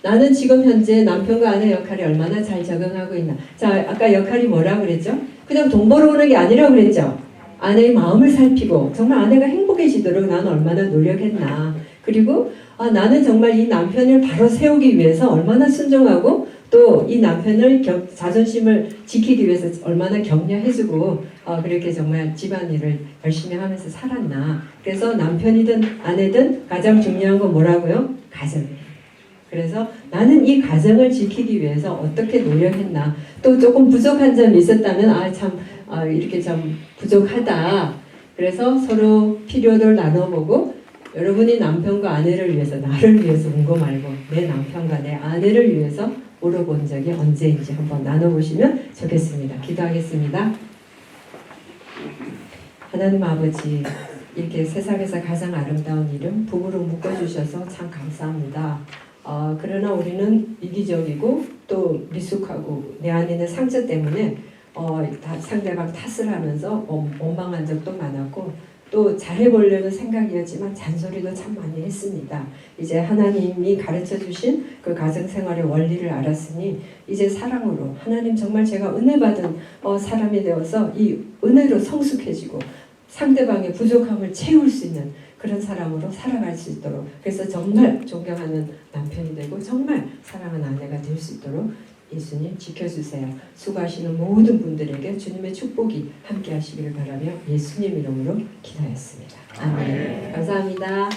나는 지금 현재 남편과 아내 역할이 얼마나 잘 적응하고 있나. 자, 아까 역할이 뭐라고 그랬죠? 그냥 돈 벌어오는 게 아니라고 그랬죠? 아내의 마음을 살피고 정말 아내가 행복해지도록 나는 얼마나 노력했나. 그리고 나는 정말 이 남편을 바로 세우기 위해서 얼마나 순종하고 또 이 남편을 자존심을 지키기 위해서 얼마나 격려해주고 그렇게 정말 집안일을 열심히 하면서 살았나. 그래서 남편이든 아내든 가장 중요한 건 뭐라고요? 가정이에요. 그래서 나는 이 가정을 지키기 위해서 어떻게 노력했나. 또 조금 부족한 점이 있었다면 이렇게 좀 부족하다. 그래서 서로 필요를 나눠보고 여러분이 남편과 아내를 위해서 나를 위해서 운 거 말고 내 남편과 내 아내를 위해서 물어본 적이 언제인지 한번 나눠보시면 좋겠습니다. 기도하겠습니다. 하나님 아버지, 이렇게 세상에서 가장 아름다운 이름 부부로 묶어주셔서 참 감사합니다. 그러나 우리는 이기적이고 또 미숙하고 내 안에 있는 상처 때문에 상대방 탓을 하면서 원망한 적도 많았고 또 잘해보려는 생각이었지만 잔소리도 참 많이 했습니다. 이제 하나님이 가르쳐주신 그 가정생활의 원리를 알았으니 이제 사랑으로 하나님 정말 제가 은혜 받은 사람이 되어서 이 은혜로 성숙해지고 상대방의 부족함을 채울 수 있는 그런 사람으로 살아갈 수 있도록, 그래서 정말 존경하는 남편이 되고 정말 사랑하는 아내가 될 수 있도록 예수님 지켜주세요. 수고하시는 모든 분들에게 주님의 축복이 함께 하시기를 바라며 예수님 이름으로 기도했습니다. 아멘. 감사합니다.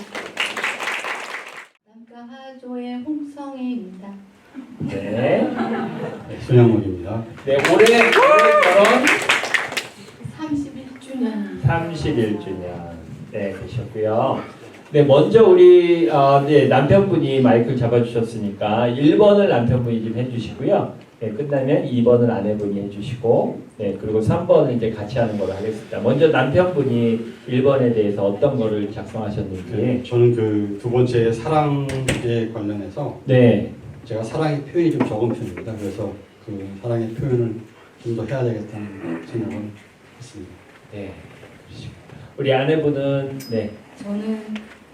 남가하조의 홍성애입니다. 네. 손양목입니다. 네, 올해 결혼 31주년. 31주년 네 되셨고요. 네, 먼저 우리 남편분이 마이크를 잡아주셨으니까 1번을 남편분이 좀 해주시고요. 네, 끝나면 2번을 아내분이 해주시고, 네, 그리고 3번은 이제 같이 하는 걸로 하겠습니다. 먼저 남편분이 1번에 대해서 어떤 거를 작성하셨는지. 네, 저는 그 두 번째 사랑에 관련해서 네, 제가 사랑의 표현이 좀 적은 편입니다. 그래서 그 사랑의 표현을 좀 더 해야 되겠다는 생각을 했습니다. 네, 우리 아내분은 네, 저는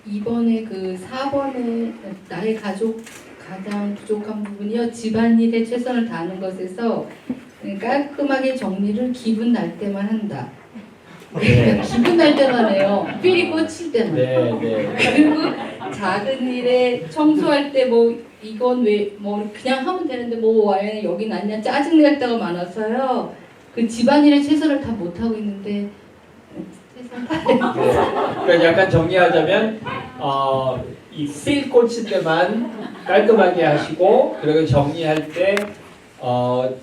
이번에 그 4번에 나의 가족 가장 부족한 부분이요, 집안일에 최선을 다하는 것에서 깔끔하게 정리를 기분 날 때만 한다. 네. 기분 날 때만 해요. 삘이 꽂힐 때만. 네, 네. 그리고 작은 일에 청소할 때 뭐 이건 왜 뭐 그냥 하면 되는데 뭐 왜 여기 났냐 짜증 낼 때가 많아서요. 그 집안일에 최선을 다 못 하고 있는데 그러니까 약간 정리하자면 이필 꽂힐 때만 깔끔하게 하시고, 그리고 정리할 때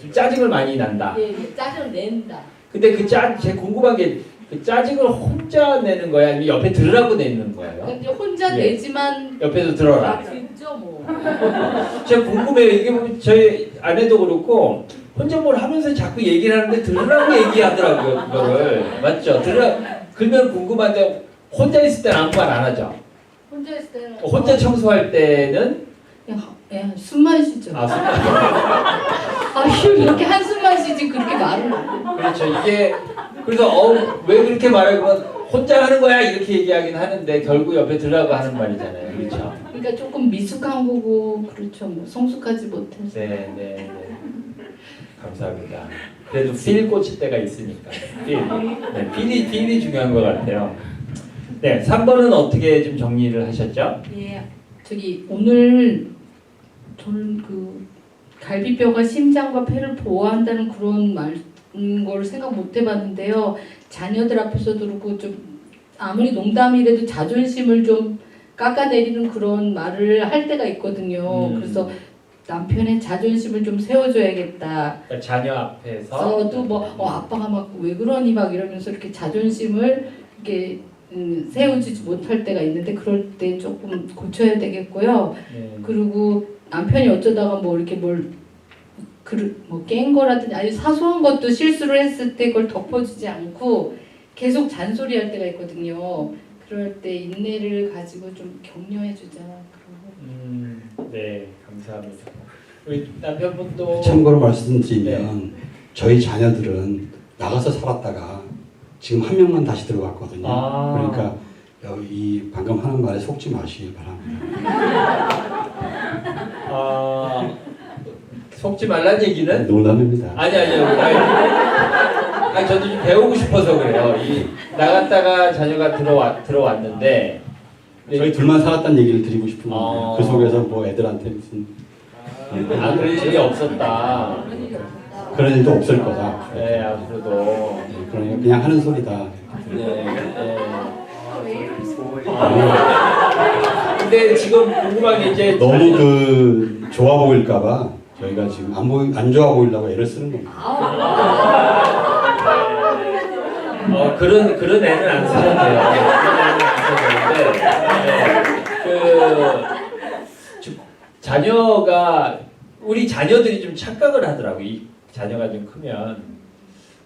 좀 짜증을 많이 난다. 예, 짜증을 낸다. 근데 제가 궁금한 게 그 짜증을 혼자 내는 거야, 아니면 옆에 들으라고 내는 거예요? 근데 혼자 예. 내지만 옆에서 들어라. 듣죠 뭐. 제가 궁금해요. 이게 보면 저희 아내도 그렇고 혼자 뭘 하면서 자꾸 얘기를 하는데 들으라고 얘기하더라고요. 그거를 맞죠? 그러면 궁금한데 혼자 있을 때는 아무 말 안 하죠. 혼자 있을 때는 혼자 청소할 때는 그냥 숨만 쉬죠. 휴 이렇게 한숨만 쉬지 그렇게 말을 안 해요. 그렇죠. 이게 그래서 왜 그렇게 말해? 그러면 혼자 하는 거야 이렇게 얘기하긴 하는데 결국 옆에 들으라고 하는 말이잖아요. 그렇죠. 그러니까 조금 미숙한 거고 그렇죠. 뭐 성숙하지 못해서. 네, 네, 네. 감사합니다. 그래도 필 꽂힐 때가 있으니까. 네, 필이 중요한 것 같아요. 네, 3번은 어떻게 좀 정리를 하셨죠? 예, 저기 오늘 저는 그 갈비뼈가 심장과 폐를 보호한다는 그런 걸 생각 못 해봤는데요. 자녀들 앞에서도 그렇고 좀 아무리 농담이라도 자존심을 좀 깎아내리는 그런 말을 할 때가 있거든요. 그래서 남편의 자존심을 좀 세워줘야겠다. 그러니까 자녀 앞에서 또 뭐 아빠가 막 왜 그러니 막 이러면서 이렇게 자존심을 이렇게 세워주지 못할 때가 있는데 그럴 때 조금 고쳐야 되겠고요. 네. 그리고 남편이 어쩌다가 뭐 이렇게 뭐 깬 거라든지 아주 사소한 것도 실수를 했을 때 그걸 덮어주지 않고 계속 잔소리할 때가 있거든요. 그럴 때 인내를 가지고 좀 격려해주자. 네, 감사합니다. 우리 남편분도 참고로 말씀드리면 저희 자녀들은 나가서 살았다가 지금 한 명만 다시 들어갔거든요. 아. 그러니까 이 방금 하는 말에 속지 마시길 바랍니다. 속지 말란 얘기는 농담입니다. 아니요. 아니 저도 좀 배우고 싶어서 그래요. 나갔다가 자녀가 들어왔는데 저희 둘만 살았다는 얘기를 드리고 싶은 아. 거예요. 그 속에서 뭐 애들한테 무슨 그런 일이 없었다. 그런 일도 없을 거다. 네, 앞으로도. 그러니까 그냥 하는 소리다. 네. 근데 지금 궁금한 게 이제 너무 그 좋아 보일까봐 저희가 지금 안 좋아 보이려고 애를 쓰는 겁니다. 그런 애는 안 쓰셔도 돼요. 그런 애는 안 쓰셔도 되는데 자녀가 우리 자녀들이 좀 착각을 하더라고. 이 자녀가 좀 크면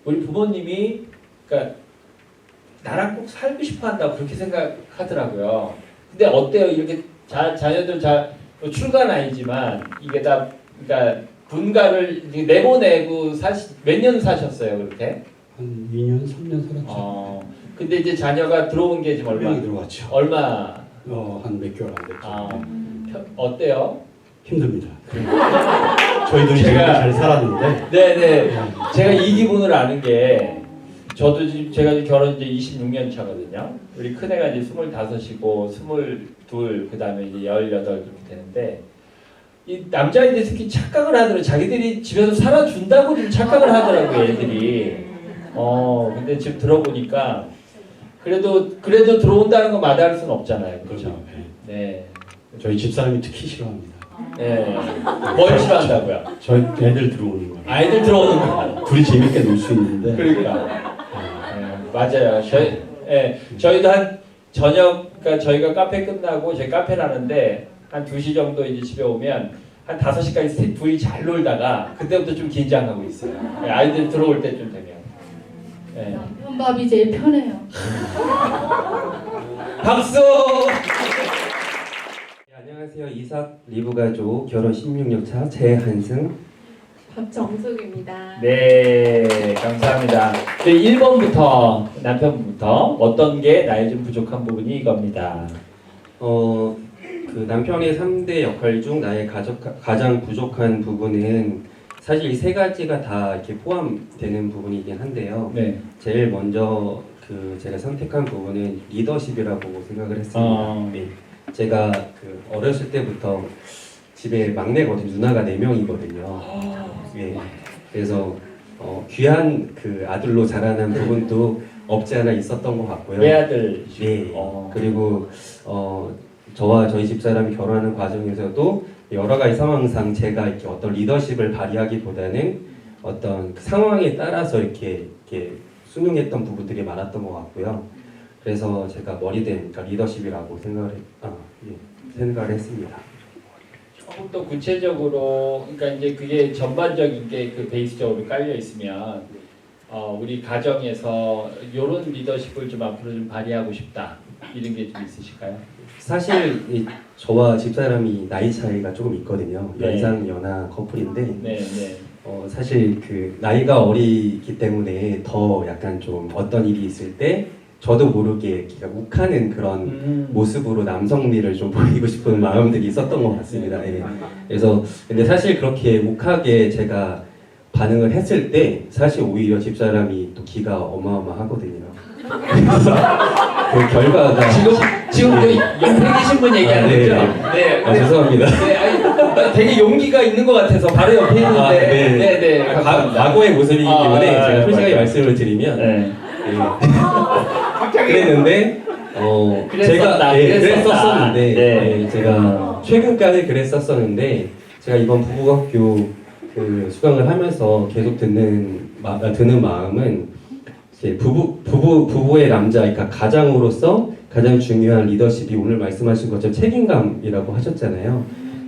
우리 부모님이 그러니까 나랑 꼭 살고 싶어한다 그렇게 생각하더라고요. 근데 어때요? 이렇게 자녀들 뭐 출가는 아니지만 이게 다 그러니까 분가를 내보내고 몇 년 사셨어요 그렇게? 한 2년, 3년 살았죠. 근데 이제 자녀가 들어온 게 지금 한 명이 들어왔죠. 얼마? 한 몇 개월 안 됐죠. 어때요? 힘듭니다. 저희도 지금 잘 살았는데. 네네. 제가 이 기분을 아는 게 저도 지금 제가 결혼 이제 26년 차거든요. 우리 큰애가 이제 25이고 22 그다음에 이제 18 그렇게 되는데 이 남자애들 특히 착각을 하더라고요. 자기들이 집에서 살아준다고 좀 착각을 하더라고요, 애들이. 근데 지금 들어보니까 그래도 들어온다는 거 마다할 수는 없잖아요, 그렇죠? 네. 저희 집사람이 특히 싫어합니다. 네. 뭘 싫어한다고요? 저희 애들 들어오는 거. 아이들 들어오는 거. 둘이 재밌게 놀 수 있는데. 그러니까. 맞아요. 저희도 한 저녁, 그러니까 저희가 카페 끝나고 저희 카페를 하는데 한 2시 정도 이제 집에 오면 한 5시까지 둘이 잘 놀다가 그때부터 좀 긴장하고 있어요. 아이들 들어올 때쯤 되면. 남편 밥이 제일 편해요. 박수! 안녕하세요. 이삭 리브가족 결혼 16년 차 최한승. 박정숙입니다. 네, 감사합니다. 1번부터 남편분부터 어떤 게 나의 좀 부족한 부분이 이겁니다. 그 남편의 3대 역할 중 나의 가장 부족한 부분은 사실 이 세 가지가 다 이렇게 포함되는 부분이긴 한데요. 네. 제일 먼저 제가 선택한 부분은 리더십이라고 생각을 했습니다. 네. 제가 어렸을 때부터 집에 막내거든요. 누나가 4명이거든요. 네. 그래서 귀한 아들로 자라난 부분도 없지 않아 있었던 것 같고요. 외아들. 네. 그리고 저와 저희 집사람이 결혼하는 과정에서도 여러 가지 상황상 제가 이렇게 어떤 리더십을 발휘하기보다는 어떤 그 상황에 따라서 이렇게 순응했던 부분들이 많았던 것 같고요. 그래서 제가 머리된 리더십이라고 생각을 했습니다. 조금 더 구체적으로, 그러니까 이제 그게 전반적인 게 베이스적으로 깔려 있으면 우리 가정에서 이런 리더십을 좀 앞으로 좀 발휘하고 싶다 이런 게 좀 있으실까요? 사실 저와 집사람이 나이 차이가 조금 있거든요. 네. 연상연하 커플인데 네. 사실 나이가 어리기 때문에 더 약간 좀 어떤 일이 있을 때 저도 모르게 욱하는 그런 모습으로 남성미를 좀 보이고 싶은 마음들이 있었던 것 같습니다. 예. 그래서 근데 사실 그렇게 욱하게 제가 반응을 했을 때 사실 오히려 집사람이 또 기가 어마어마하거든요. 그래서 그 결과가 지금 그 옆에 계신 분 얘기하는 네. 거죠? 네. 죄송합니다. 네, 아니, 되게 용기가 있는 것 같아서 바로 옆에 있는데. 네. 과거의 모습이기 때문에 제가 솔직하게 맞아요. 말씀을 드리면 네. 그랬는데 제가 그랬었었는데 네. 제가 최근까지 그랬었었는데 제가 이번 부부학교 수강을 하면서 계속 드는 마음은 이제 부부의 남자, 그러니까 가장으로서 가장 중요한 리더십이 오늘 말씀하신 것처럼 책임감이라고 하셨잖아요.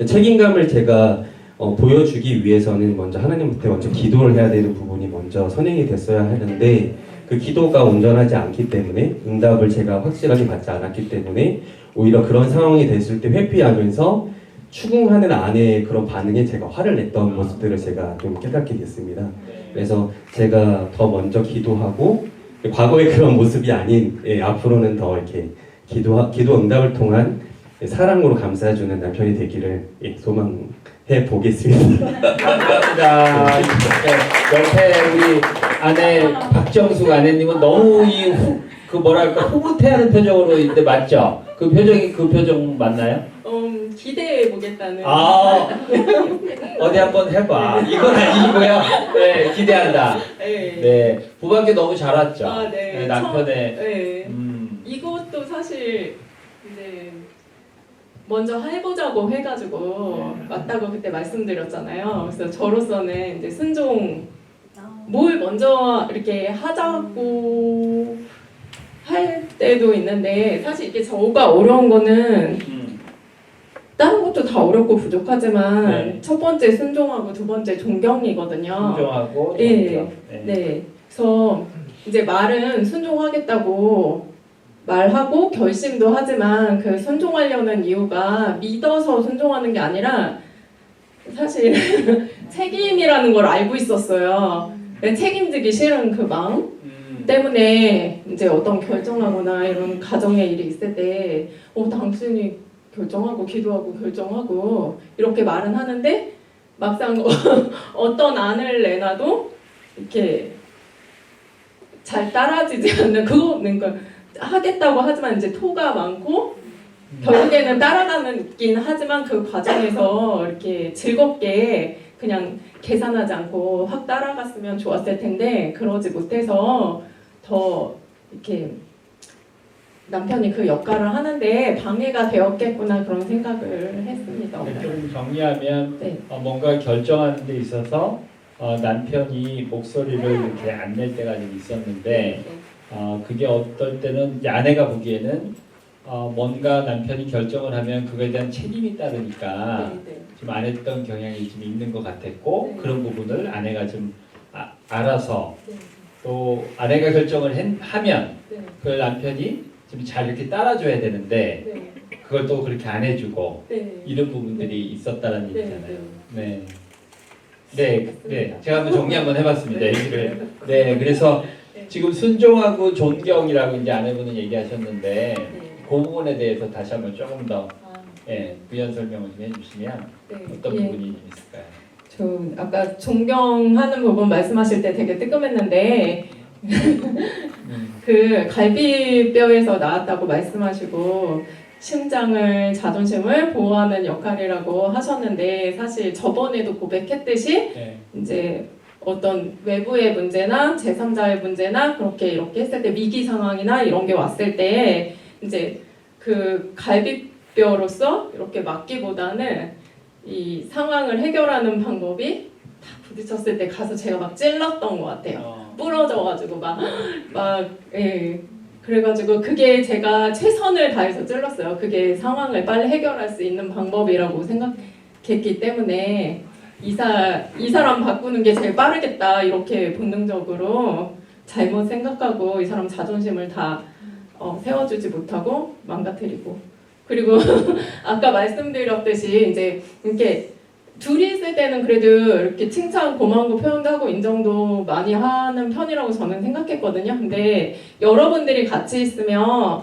책임감을 제가 보여주기 위해서는 먼저 하나님한테 먼저 기도를 해야 되는 부분이 먼저 선행이 됐어야 하는데 그 기도가 온전하지 않기 때문에 응답을 제가 확실하게 받지 않았기 때문에 오히려 그런 상황이 됐을 때 회피하면서 추궁하는 아내의 그런 반응에 제가 화를 냈던 모습들을 제가 좀 깨닫게 됐습니다. 그래서 제가 더 먼저 기도하고 과거의 그런 모습이 아닌 앞으로는 더 이렇게 기도 응답을 통한 사랑으로 감싸주는 남편이 되기를 소망해 보겠습니다. 감사합니다. 네, 옆에 우리 아내 박정숙 아내님은 너무 그 뭐랄까 흐뭇해하는 표정으로 있는데 맞죠? 그 표정이 그 표정 맞나요? 기대해 보겠다는. 아 어디 한번 해봐. 이건 아니고요. 네 기대한다. 네. 네 부부관계 너무 잘 왔죠. 아, 네. 네, 남편의 네. 이것도 사실 이제 먼저 해보자고 해가지고 맞다고 그때 말씀드렸잖아요. 그래서 저로서는 이제 순종 뭘 먼저 이렇게 하자고 할 때도 있는데 사실 이게 저가 어려운 거는 다른 것도 다 어렵고 부족하지만 네. 첫 번째 순종하고 두 번째 존경이거든요. 순종하고 네. 존경. 네. 네. 그래서 이제 말은 순종하겠다고 말하고 결심도 하지만 그 순종하려는 이유가 믿어서 순종하는 게 아니라 사실 책임이라는 걸 알고 있었어요. 책임지기 싫은 그 마음 때문에 이제 어떤 결정하거나 이런 가정의 일이 있을 때 당신이 결정하고 기도하고 결정하고 이렇게 말은 하는데 막상 어떤 안을 내놔도 이렇게 잘 따라지지 않는 그러니까 하겠다고 하지만 이제 토가 많고 결국에는 따라가긴 하지만 그 과정에서 이렇게 즐겁게 그냥 계산하지 않고 확 따라갔으면 좋았을 텐데 그러지 못해서 더 이렇게 남편이 그 역할을 하는데 방해가 되었겠구나 그런 생각을 했습니다. 좀 정리하면 네. 뭔가 결정하는 데 있어서 남편이 목소리를 이렇게 안 낼 때가 좀 있었는데 그게 어떨 때는 이제 아내가 보기에는 뭔가 남편이 결정을 하면 그거에 대한 책임이 따르니까 좀 안 했던 경향이 좀 있는 것 같았고 네. 그런 부분을 아내가 좀 알아서 네. 또 아내가 결정을 하면 네. 그걸 남편이 좀 잘 이렇게 따라줘야 되는데 네. 그걸 또 그렇게 안 해주고 네. 이런 부분들이 있었다는 네. 얘기잖아요. 네. 네, 제가 한번 정리 한번 해봤습니다. 얘기를. 네, 그래서 지금 순종하고 존경이라고 이제 아내분은 얘기하셨는데 그 부분에 대해서 다시 한번 조금 더 부연 설명을 좀 해주시면 어떤 부분이 좀 있을까요? 저 아까 존경하는 부분 말씀하실 때 되게 뜨끔했는데 그 갈비뼈에서 나왔다고 말씀하시고 심장을 자존심을 보호하는 역할이라고 하셨는데 사실 저번에도 고백했듯이 이제 어떤 외부의 문제나 제3자의 문제나 그렇게 이렇게 했을 때 위기 상황이나 이런 게 왔을 때 이제 그 갈비뼈로서 이렇게 막기보다는 이 상황을 해결하는 방법이 다 부딪혔을 때 가서 제가 막 찔렀던 것 같아요. 부러져가지고 예. 그래가지고 그게 제가 최선을 다해서 찔렀어요. 그게 상황을 빨리 해결할 수 있는 방법이라고 생각했기 때문에 이 사람 바꾸는 게 제일 빠르겠다 이렇게 본능적으로 잘못 생각하고 이 사람 자존심을 다 세워주지 못하고 망가뜨리고 그리고 아까 말씀드렸듯이 이제 이렇게 둘이 있을 때는 그래도 이렇게 칭찬, 고마운 거 표현도 하고 인정도 많이 하는 편이라고 저는 생각했거든요. 근데 여러분들이 같이 있으면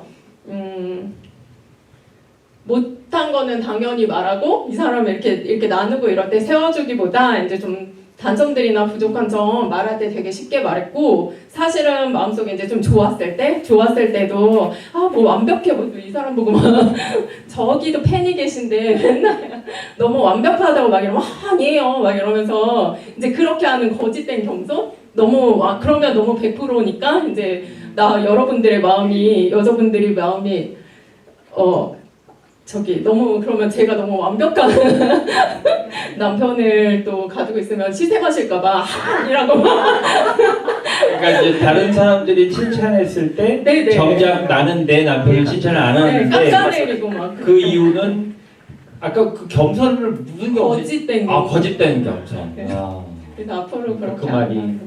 못한 거는 당연히 말하고 이 사람을 이렇게 나누고 이럴 때 세워주기보다 이제 좀 단점들이나 부족한 점 말할 때 되게 쉽게 말했고 사실은 마음속에 이제 좀 좋았을 때도 뭐 완벽해 이 사람 보고 막 저기도 팬이 계신데 맨날 너무 완벽하다고 막 이러면 아니에요 막 이러면서 이제 그렇게 하는 거짓된 겸손 너무 그러면 너무 100%니까 이제 여러분들의 마음이 여자분들의 마음이 너무 그러면 제가 너무 완벽한 남편을 또 가지고 있으면 시샘하실까봐 이라고 그러니까 이제 다른 사람들이 칭찬했을 때 네네. 정작 나는 내 남편을 칭찬을 안 하는데 깎아내리고 막 그 이유는 아까 그 겸손을 무슨 겸손? 거짓된 거짓된 겸손. 네. 아. 그래서 앞으로 그렇게 그 말이.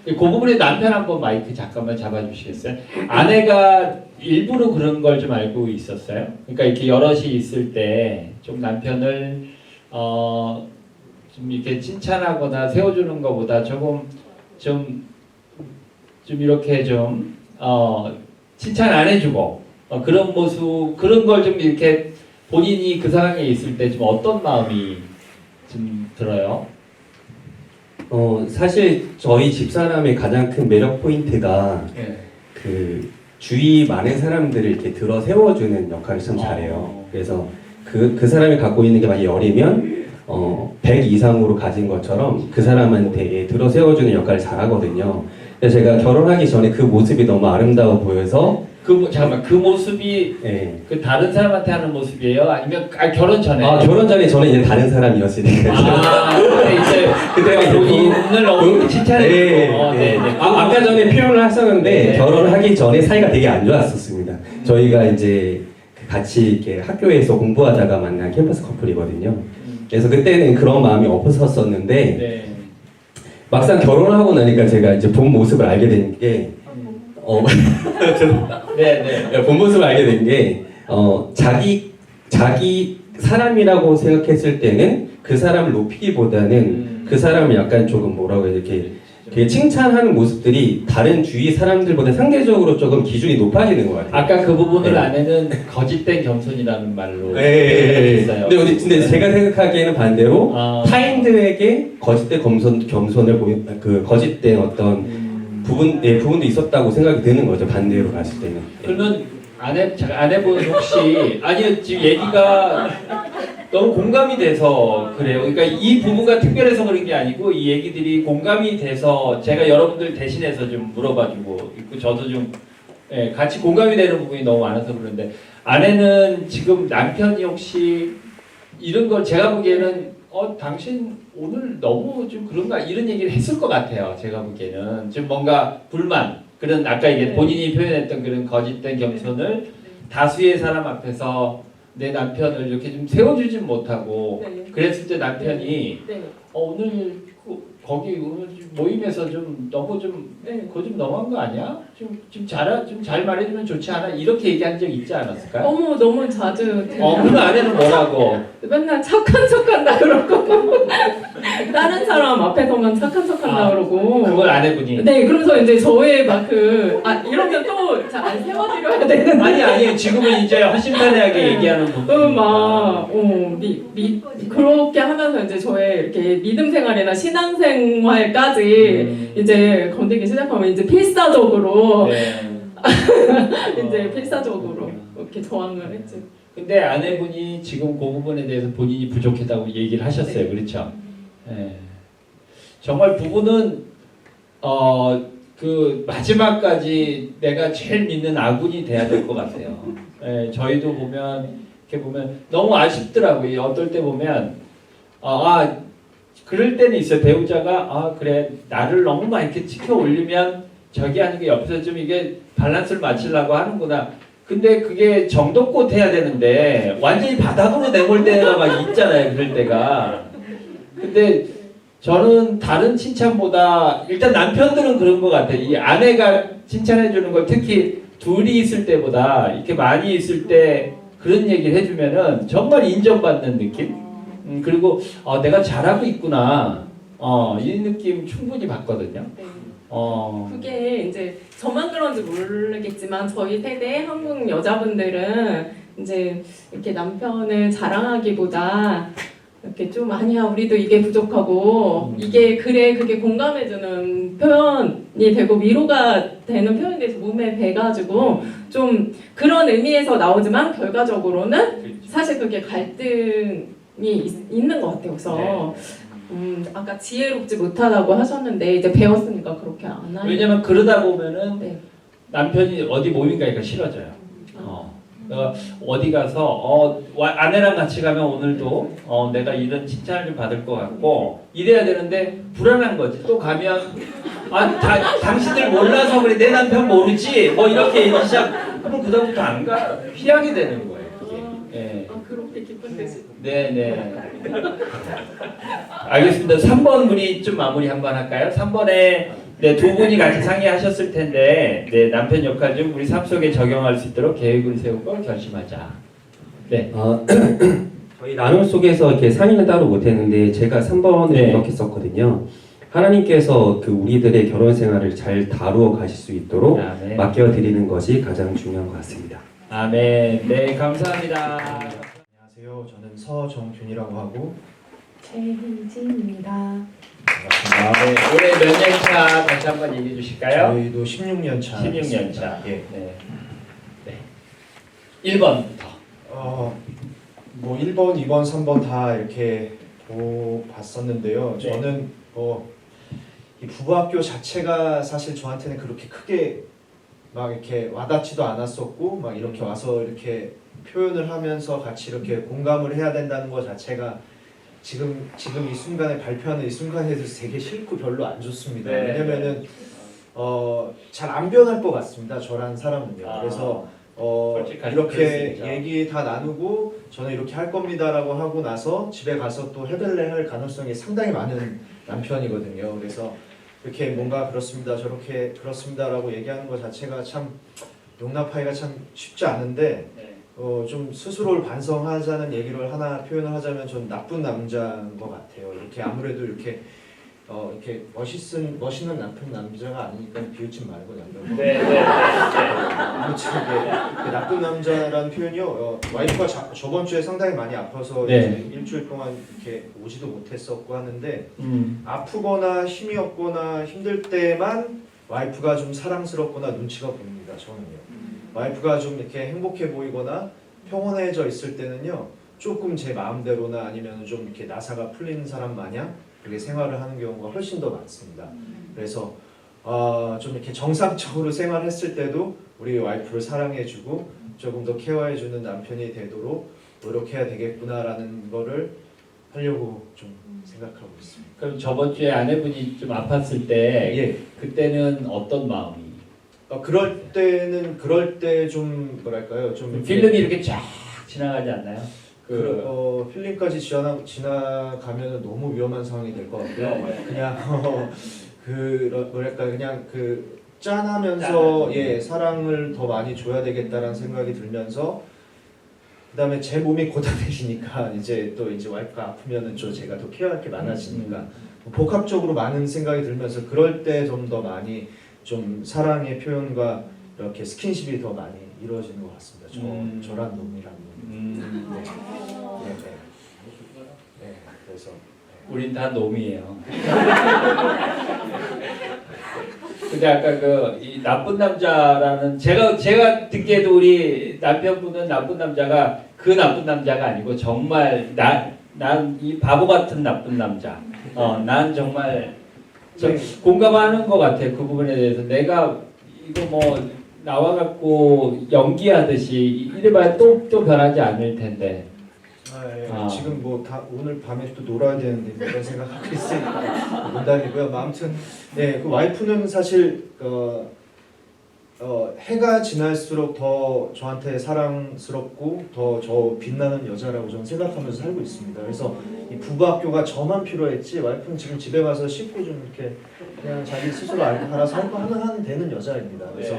그 부분에 남편 한번 마이크 잠깐만 잡아주시겠어요? 아내가 일부러 그런 걸 좀 알고 있었어요. 그러니까 이렇게 여럿이 있을 때 좀 남편을 좀 이렇게 칭찬하거나 세워주는 것보다 조금 좀 좀 이렇게 좀 칭찬 안 해주고 그런 모습 그런 걸 좀 이렇게 본인이 그 상황에 있을 때 좀 어떤 마음이 좀 들어요? 사실 저희 집사람의 가장 큰 매력 포인트가 네. 그 주위 많은 사람들을 이렇게 들어 세워주는 역할을 참 잘해요. 그래서 그 사람이 갖고 있는 게 만약에 열이면 100 이상으로 가진 것처럼 그 사람한테 들어 세워주는 역할을 잘하거든요. 그래서 제가 결혼하기 전에 그 모습이 너무 아름다워 보여서 잠깐만 그 모습이 예. 그 다른 사람한테 하는 모습이에요? 아니면 결혼 전에? 결혼 전에 저는 이제 다른 사람이었으니까. 근데 이제 그때가 이제 본인을 너무 칭찬해주고 네. 아까 전에 표현을 하셨는데 네. 결혼하기 전에 사이가 되게 안 좋았었습니다. 저희가 이제 같이 이렇게 학교에서 공부하다가 만난 캠퍼스 커플이거든요. 그래서 그때는 그런 마음이 없었었는데 네. 막상 결혼하고 나니까 제가 이제 본 모습을 알게 된 게 네. 본 모습을 알게 된 게 자기 사람이라고 생각했을 때는 그 사람을 높이기보다는 그 사람을 약간 조금 뭐라고 해야 이렇게 되게 칭찬하는 모습들이 다른 주위 사람들보다 상대적으로 조금 기준이 높아지는 것 같아요. 아까 그 부분을 네. 안에는 거짓된 겸손이라는 말로 네. 있어요. 근데 제가 생각하기에는 반대로 타인들에게 거짓된 겸손을 그 거짓된 어떤 부분도 있었다고 생각이 드는 거죠. 반대로 봤을 때는. 그러면 아내분 혹시 아니요 지금 얘기가 너무 공감이 돼서 그래요. 그러니까 이 부부가 특별해서 그런 게 아니고 이 얘기들이 공감이 돼서 제가 여러분들 대신해서 좀 물어봐주고 있고 저도 좀 같이 공감이 되는 부분이 너무 많아서 그런데 아내는 지금 남편이 혹시 이런 걸 제가 보기에는 당신 오늘 너무 좀 그런가 이런 얘기를 했을 것 같아요. 제가 보기에는 좀 뭔가 불만 그런 아까 이게 본인이 표현했던 그런 거짓된 겸손을 다수의 사람 앞에서 내 남편을 이렇게 좀 세워주진 못하고 그랬을 때 남편이 오늘 거기 오늘 모임에서 좀 너무 그거 좀 너무한 거 아니야? 좀 잘 말해주면 좋지 않아? 이렇게 얘기한 적 있지 않았을까요? 너무 자주 그 아내는 뭐라고? 맨날 착한 척한다 그러고 다른 사람 앞에서만 착한 척한다 그러고 그걸 아내분이 네 그러면서 이제 저의 막 이러면 또 잘 세워드려야 되는 아니 지금은 이제 허심탄회하게 얘기하는 부분 그렇게 하면서 이제 저의 이렇게 믿음 생활이나 신앙 생활까지 이제 건드기 시작하면 이제 필사적으로 이제 필사적으로 이렇게 저항을 했죠. 근데 아내분이 지금 그 부분에 대해서 본인이 부족했다고 얘기를 하셨어요. 그렇죠? 정말 부부는 그 마지막까지 내가 제일 믿는 아군이 돼야 될 것 같아요. 저희도 이렇게 보면 너무 아쉽더라고요. 어떨 때 보면 그럴 때는 있어요. 배우자가 그래 나를 너무 막 이렇게 치켜 올리면 저기 하니까 옆에서 좀 이게 밸런스를 맞추려고 하는구나. 근데 그게 정도껏 해야 되는데 완전히 바닥으로 내몰 때가 막 있잖아요. 그럴 때가. 근데 저는 다른 칭찬보다 일단 남편들은 그런 것 같아요. 이 아내가 칭찬해 주는 걸 특히 둘이 있을 때보다 이렇게 많이 있을 때 그런 얘기를 해주면은 정말 인정받는 느낌? 그리고 내가 잘하고 있구나. 이 느낌 충분히 받거든요. 그게 이제 저만 그런지 모르겠지만 저희 세대 한국 여자분들은 이제 이렇게 남편을 자랑하기보다 이렇게 좀 아니야 우리도 이게 부족하고 이게 그게 공감해주는 표현이 되고 위로가 되는 표현이 돼서 몸에 배가지고 좀 그런 의미에서 나오지만 결과적으로는 사실 그게 갈등이 있는 것 같아요. 그래서 아까 지혜롭지 못하다고 하셨는데 이제 배웠으니까 그렇게 안 하는. 왜냐면 그러다 보면은 남편이 어디 모임 가니까 싫어져요. 어디 가서 아내랑 같이 가면 오늘도 내가 이런 칭찬을 좀 받을 것 같고 이래야 되는데 불안한 거지. 또 가면 당신들 몰라서 그래 내 남편 모르지 뭐 이렇게 얘기 그럼 그다음부터 안 가. 피하게 되는 거예요. 그게. 그렇게 기쁜 듯이. 네네. 알겠습니다. 3번 우리 좀 마무리 한번 할까요? 3번에 두 분이 같이 상의하셨을 텐데 남편 역할 좀 우리 삶 속에 적용할 수 있도록 계획을 세우고 결심하자. 네. 저희 나눔 속에서 이렇게 상의는 따로 못했는데 제가 3번을 이렇게 썼거든요. 하나님께서 그 우리들의 결혼 생활을 잘 다루어 가실 수 있도록 아멘. 맡겨 드리는 것이 가장 중요한 것 같습니다. 아멘. 네, 감사합니다. 안녕하세요. 저는 서정균이라고 하고 최희진입니다. 반갑습니다. 네, 올해 몇 년 차 다시 한번 얘기해 주실까요? 저희도 16년 차. 16년 차. 예. 네. 네. 1번부터. 뭐 1번, 2번, 3번 다 이렇게 봤었는데요. 네. 저는 이 부부학교 자체가 사실 저한테는 그렇게 크게 막 이렇게 와닿지도 않았었고 막 이렇게 와서 이렇게 표현을 하면서 같이 이렇게 공감을 해야 된다는 것 자체가 지금 이 순간에 발표하는 이 순간에도 되게 싫고 별로 안 좋습니다. 네. 왜냐면은 잘 안 변할 것 같습니다. 저란 사람은요. 아, 그래서 솔직하게 그럴 수 이렇게 있죠. 얘기 다 나누고 저는 이렇게 할 겁니다라고 하고 나서 집에 가서 또 해달래 할 가능성이 상당히 많은 남편이거든요. 그래서 이렇게 뭔가 그렇습니다, 저렇게 그렇습니다라고 얘기하는 것 자체가 참 용납하기가 참 쉽지 않은데 네. 좀 스스로를 반성하자는 얘기를 하나 표현을 하자면 전 나쁜 남자인 것 같아요. 이렇게 아무래도 이렇게 멋있는 남자가 아니니까 비웃지 말고 남편. 네, 네. 아무튼 이게 나쁜 남자라는 표현이요. 와이프가 저번 주에 상당히 많이 아파서 네. 이제 일주일 동안 이렇게 오지도 못했었고 하는데 아프거나 힘이 없거나 힘들 때만 와이프가 좀 사랑스럽거나 눈치가 보입니다. 저는요. 와이프가 좀 이렇게 행복해 보이거나 평온해져 있을 때는요. 조금 제 마음대로나 아니면 좀 이렇게 나사가 풀린 사람 마냥 그렇게 생활을 하는 경우가 훨씬 더 많습니다. 그래서 좀 이렇게 정상적으로 생활했을 때도 우리 와이프를 사랑해주고 조금 더 케어해주는 남편이 되도록 노력해야 되겠구나라는 거를 하려고 좀 생각하고 있습니다. 그럼 저번 주에 아내분이 좀 아팠을 때 예. 그때는 어떤 마음이? 그럴 때 좀 뭐랄까요? 좀 필름이 이렇게 쫙 지나가지 않나요? 필름까지 지나가면 너무 위험한 상황이 될 것 같고요. 그냥 뭐랄까 그냥 짠하면서 예 사랑을 더 많이 줘야 되겠다라는 생각이 들면서 그다음에 제 몸이 고단해지니까 이제 와이프가 아프면은 제가 더 케어할 게 많아지니까 복합적으로 많은 생각이 들면서 그럴 때 좀 더 많이 좀 사랑의 표현과 이렇게 스킨십이 더 많이 이루어지는 것 같습니다. 저란 놈이란 놈. 네, 그래서 우린 다 놈이에요. 근데 아까 이 나쁜 남자라는 제가 듣기에도 우리 남편분은 나쁜 남자가 그 나쁜 남자가 아니고 정말 난 이 바보 같은 나쁜 남자. 난 정말 공감하는 것 같아 그 부분에 대해서. 내가 이거 뭐 나와 갖고 연기하듯이 이래봐야 또 변하지 않을 텐데. 지금 뭐 오늘 밤에 또 놀아야 되는데 이런 생각하고 있으니까 농담이고요. 아무튼 그 와이프는 사실 해가 지날수록 더 저한테 사랑스럽고 더 저 빛나는 여자라고 저는 생각하면서 살고 있습니다. 그래서 이 부부학교가 저만 필요했지 와이프는 지금 집에 가서 씻고 좀 이렇게 그냥 자기 스스로 알아서 하는 되는 여자입니다. 그래서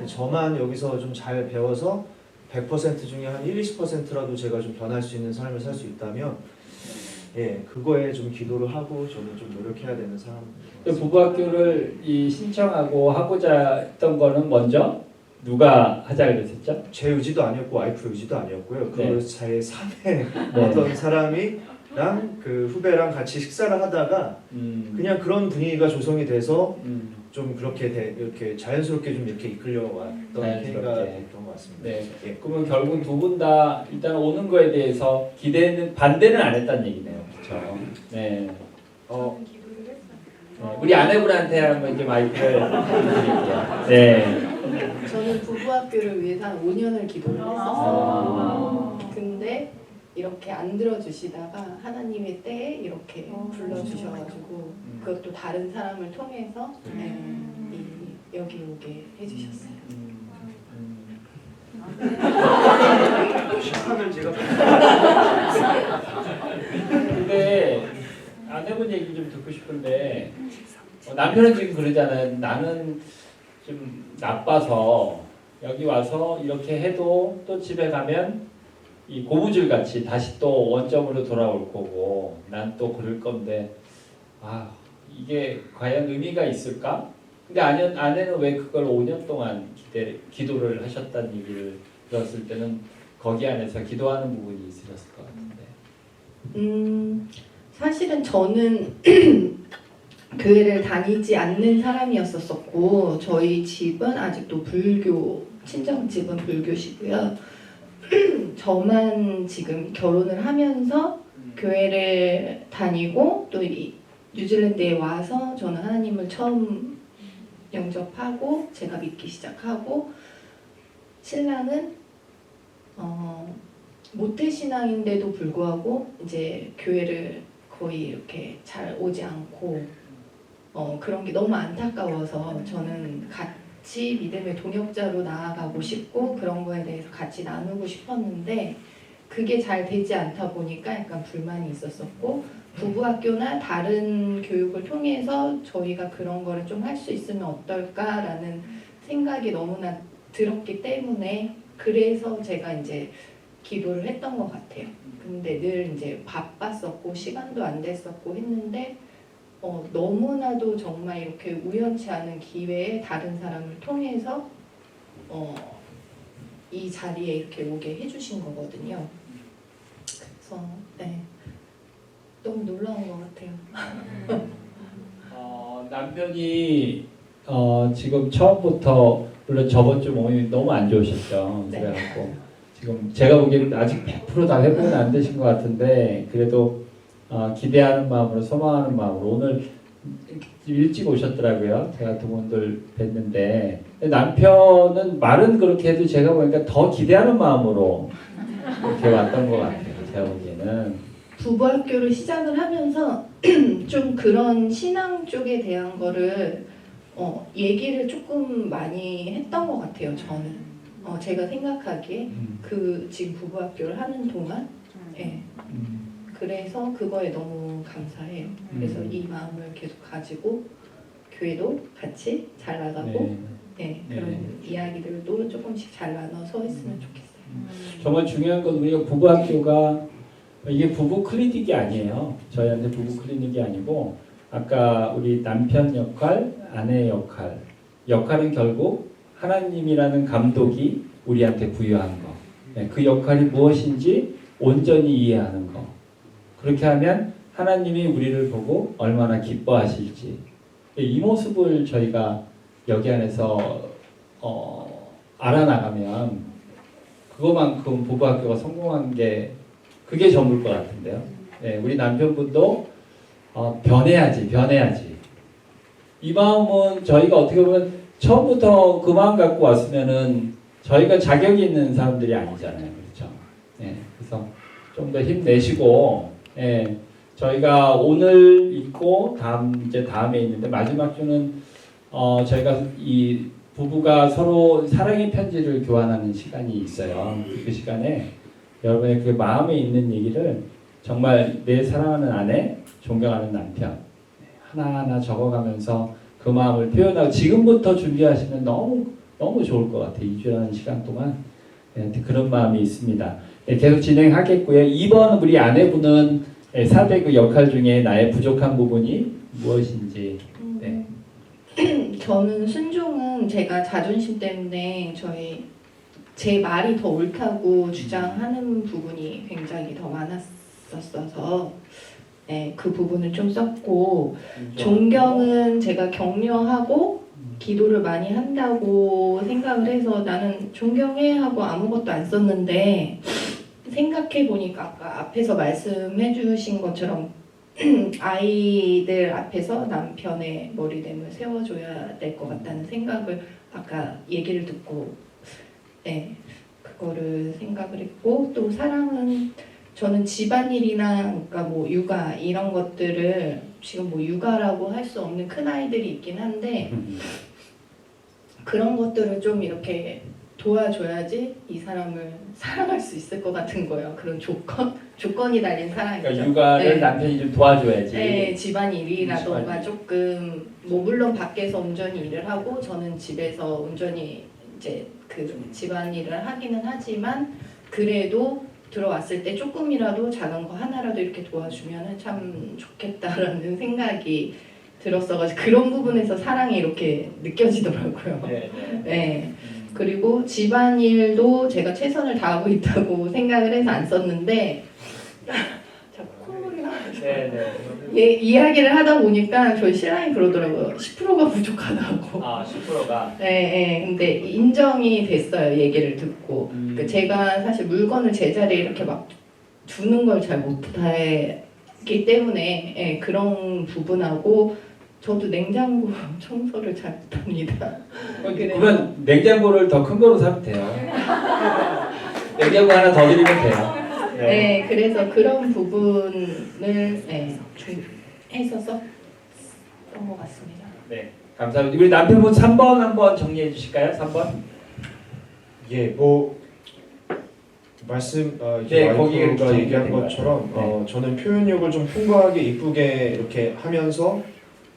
저만 여기서 좀 잘 배워서 100% 중에 한 20%라도 제가 좀 변할 수 있는 삶을 살 수 있다면 그거에 좀 기도를 하고 저는 좀 노력해야 되는 상황입니다. 부부학교를 신청하고 하고자 했던 거는 먼저 누가 하자 그랬었죠? 제 의지도 아니었고 와이프 의지도 아니었고요. 네. 그 제 3회 어떤 사람이랑 그 후배랑 같이 식사를 하다가 그냥 그런 분위기가 조성이 돼서 좀 이렇게 자연스럽게 좀 이렇게 이끌려왔던 계기가 됐던 것 같습니다. 네. 그러면 결국 두 분 다 일단 오는 거에 대해서 반대는 안 했다는 얘기네요. 그렇죠? 네. 우리 아내분한테 한번 이제 마이크를 드릴게요. 네. 저는 부부학교를 위해서 한 5년을 기도를 했었어요. 근데 이렇게 안 들어주시다가 하나님의 때에 이렇게 불러주셔가지고 그것도 다른 사람을 통해서 여기 오게 해주셨어요. 식판을 제가 근데 아내분 얘기 좀 듣고 싶은데 남편은 지금 그러잖아요. 나는 좀 나빠서 여기 와서 이렇게 해도 또 집에 가면 이 고무줄 같이 다시 또 원점으로 돌아올 거고 난 또 그럴 건데 이게 과연 의미가 있을까? 근데 아내는 왜 그걸 5년 동안 기도를 하셨다는 얘기를 들었을 때는 거기 안에서 기도하는 부분이 있으셨을 것 같은데. 사실은 저는 교회를 다니지 않는 사람이었었고 저희 집은 아직도 불교, 친정집은 불교시고요. 저만 지금 결혼을 하면서 교회를 다니고 또 이 뉴질랜드에 와서 저는 하나님을 처음 영접하고 제가 믿기 시작하고 신랑은 모태신앙인데도 불구하고 이제 교회를 거의 이렇게 잘 오지 않고 그런 게 너무 안타까워서 저는 같이 믿음의 동역자로 나아가고 싶고 그런 거에 대해서 같이 나누고 싶었는데 그게 잘 되지 않다 보니까 약간 불만이 있었었고 부부학교나 다른 교육을 통해서 저희가 그런 거를 좀 할 수 있으면 어떨까라는 생각이 너무나 들었기 때문에 그래서 제가 이제 기도를 했던 것 같아요. 근데 늘 이제 바빴었고 시간도 안 됐었고 했는데 너무나도 정말 이렇게 우연치 않은 기회에 다른 사람을 통해서 이 자리에 이렇게 오게 해주신 거거든요. 그래서 네, 너무 놀라운 것 같아요. 남편이 지금 처음부터 물론 저번 주 몸이 너무 안 좋으셨죠. 네. 그래갖고 지금 제가 보기에는 아직 100% 다 회복은 안 되신 것 같은데 그래도 기대하는 마음으로 소망하는 마음으로 오늘 일찍 오셨더라고요. 제가 두 분들 뵀는데 남편은 말은 그렇게 해도 제가 보니까 더 기대하는 마음으로 이렇게 왔던 것 같아요. 제가 보기에는. 부부학교를 시작을 하면서 좀 그런 신앙 쪽에 대한 거를 얘기를 조금 많이 했던 것 같아요. 저는 제가 생각하기에 그 지금 부부학교를 하는 동안 예. 그래서 그거에 너무 감사해요. 그래서 이 마음을 계속 가지고 교회도 같이 잘 나가고 네, 그런 이야기들도 조금씩 잘 나눠서 했으면 좋겠어요. 정말 중요한 건 우리가 부부학교가 이게 부부 클리닉이 아니에요. 저희한테 부부 클리닉이 아니고 아까 우리 남편 역할, 아내 역할은 결국 하나님이라는 감독이 우리한테 부여한 거. 네, 그 역할이 무엇인지 온전히 이해하는 거. 그렇게 하면 하나님이 우리를 보고 얼마나 기뻐하실지 이 모습을 저희가 여기 안에서 알아나가면 그거만큼 부부학교가 성공한 게 그게 전부일 것 같은데요. 네, 우리 남편분도 변해야지. 이 마음은 저희가 어떻게 보면 처음부터 그 마음 갖고 왔으면은 저희가 자격이 있는 사람들이 아니잖아요. 그렇죠? 네, 그래서 좀 더 힘내시고 예, 저희가 오늘 있고 다음에 있는데 마지막 주는 저희가 이 부부가 서로 사랑의 편지를 교환하는 시간이 있어요. 그 시간에 여러분의 그 마음에 있는 얘기를 정말 내 사랑하는 아내, 존경하는 남편 하나하나 적어가면서 그 마음을 표현하고 지금부터 준비하시면 너무 좋을 것 같아요. 2주라는 시간 동안 그런 마음이 있습니다. 계속 진행하겠고요. 2번 우리 아내분은 사대 그 역할 중에 나의 부족한 부분이 무엇인지. 네. 저는 순종은 제가 자존심 때문에 제 말이 더 옳다고 주장하는 부분이 굉장히 더 많았었어서 네, 그 부분을 좀 썼고 존경은 제가 격려하고 기도를 많이 한다고 생각을 해서 나는 존경해 하고 아무것도 안 썼는데 생각해 보니까 아까 앞에서 말씀해 주신 것처럼 아이들 앞에서 남편의 머리됨을 세워줘야 될 것 같다는 생각을 아까 얘기를 듣고 네 그거를 생각을 했고 또 사랑은 저는 집안일이나 그러니까 뭐 육아 이런 것들을 지금 뭐 육아라고 할 수 없는 큰 아이들이 있긴 한데 그런 것들을 좀 이렇게 도와줘야지 이 사람을 사랑할 수 있을 것 같은 거예요. 그런 조건이 달린 사랑이죠. 그러니까 육아를 네. 남편이 좀 도와줘야지. 네, 집안일이라던가 조금 뭐 물론 밖에서 온전히 일을 하고 저는 집에서 온전히 이제 그 집안일을 하기는 하지만 그래도 들어왔을 때 조금이라도 작은 거 하나라도 이렇게 도와주면 참 좋겠다라는 생각이 들었어가지고 그런 부분에서 사랑이 이렇게 느껴지더라고요. 네. 네. 그리고 집안일도 제가 최선을 다하고 있다고 생각을 해서 안 썼는데 자꾸 콧물이 나와서 이야기를 하다 보니까 저희 신랑이 그러더라고요. 10%가 부족하다고. 아, 10%가. 네. 근데 인정이 됐어요. 얘기를 듣고. 그러니까 제가 사실 물건을 제자리에 이렇게 막 두는 걸 잘 못하기 때문에 예, 그런 부분하고 저도 냉장고 청소를 잘 못합니다. 그러면 냉장고를 더 큰 거로 사면 돼요. 냉장고 하나 더 드리면 돼요. 네, 그래서 그런 부분을 좀 해서 썼던 것 같습니다. 네, 감사합니다. 우리 남편분 3번 한번 정리해 주실까요? 3번. 예, 뭐 말씀 네, 와이프가 거기에 얘기한 것 것처럼 같아요. 저는 표현력을 좀 풍부하게 이쁘게 이렇게 하면서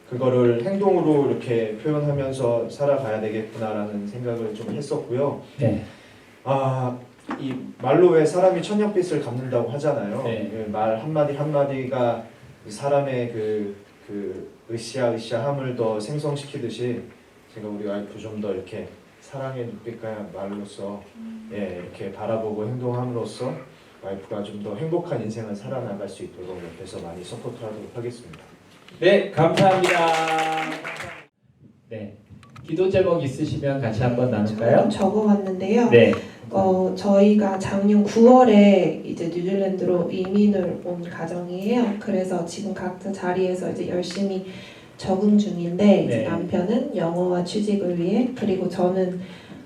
그거를 행동으로 이렇게 표현하면서 살아가야 되겠구나라는 생각을 좀 했었고요. 네. 이 말로 왜 사람이 천년빛을 갚는다고 하잖아요. 네. 그 말 한마디 한마디가 사람의 그 으쌰으쌰함을 더 생성시키듯이 제가 우리 와이프 좀 더 이렇게 사랑의 눈빛과 말로써 이렇게 바라보고 행동함으로써 와이프가 좀 더 행복한 인생을 살아나갈 수 있도록 옆에서 많이 서포트하도록 하겠습니다. 네, 감사합니다. 네, 기도 제목 있으시면 같이 한번 나눌까요? 적어왔는데요. 네. 저희가 작년 9월에 이제 뉴질랜드로 이민을 온 가정이에요. 그래서 지금 각자 자리에서 이제 열심히 적응 중인데 이제 네. 남편은 영어와 취직을 위해 그리고 저는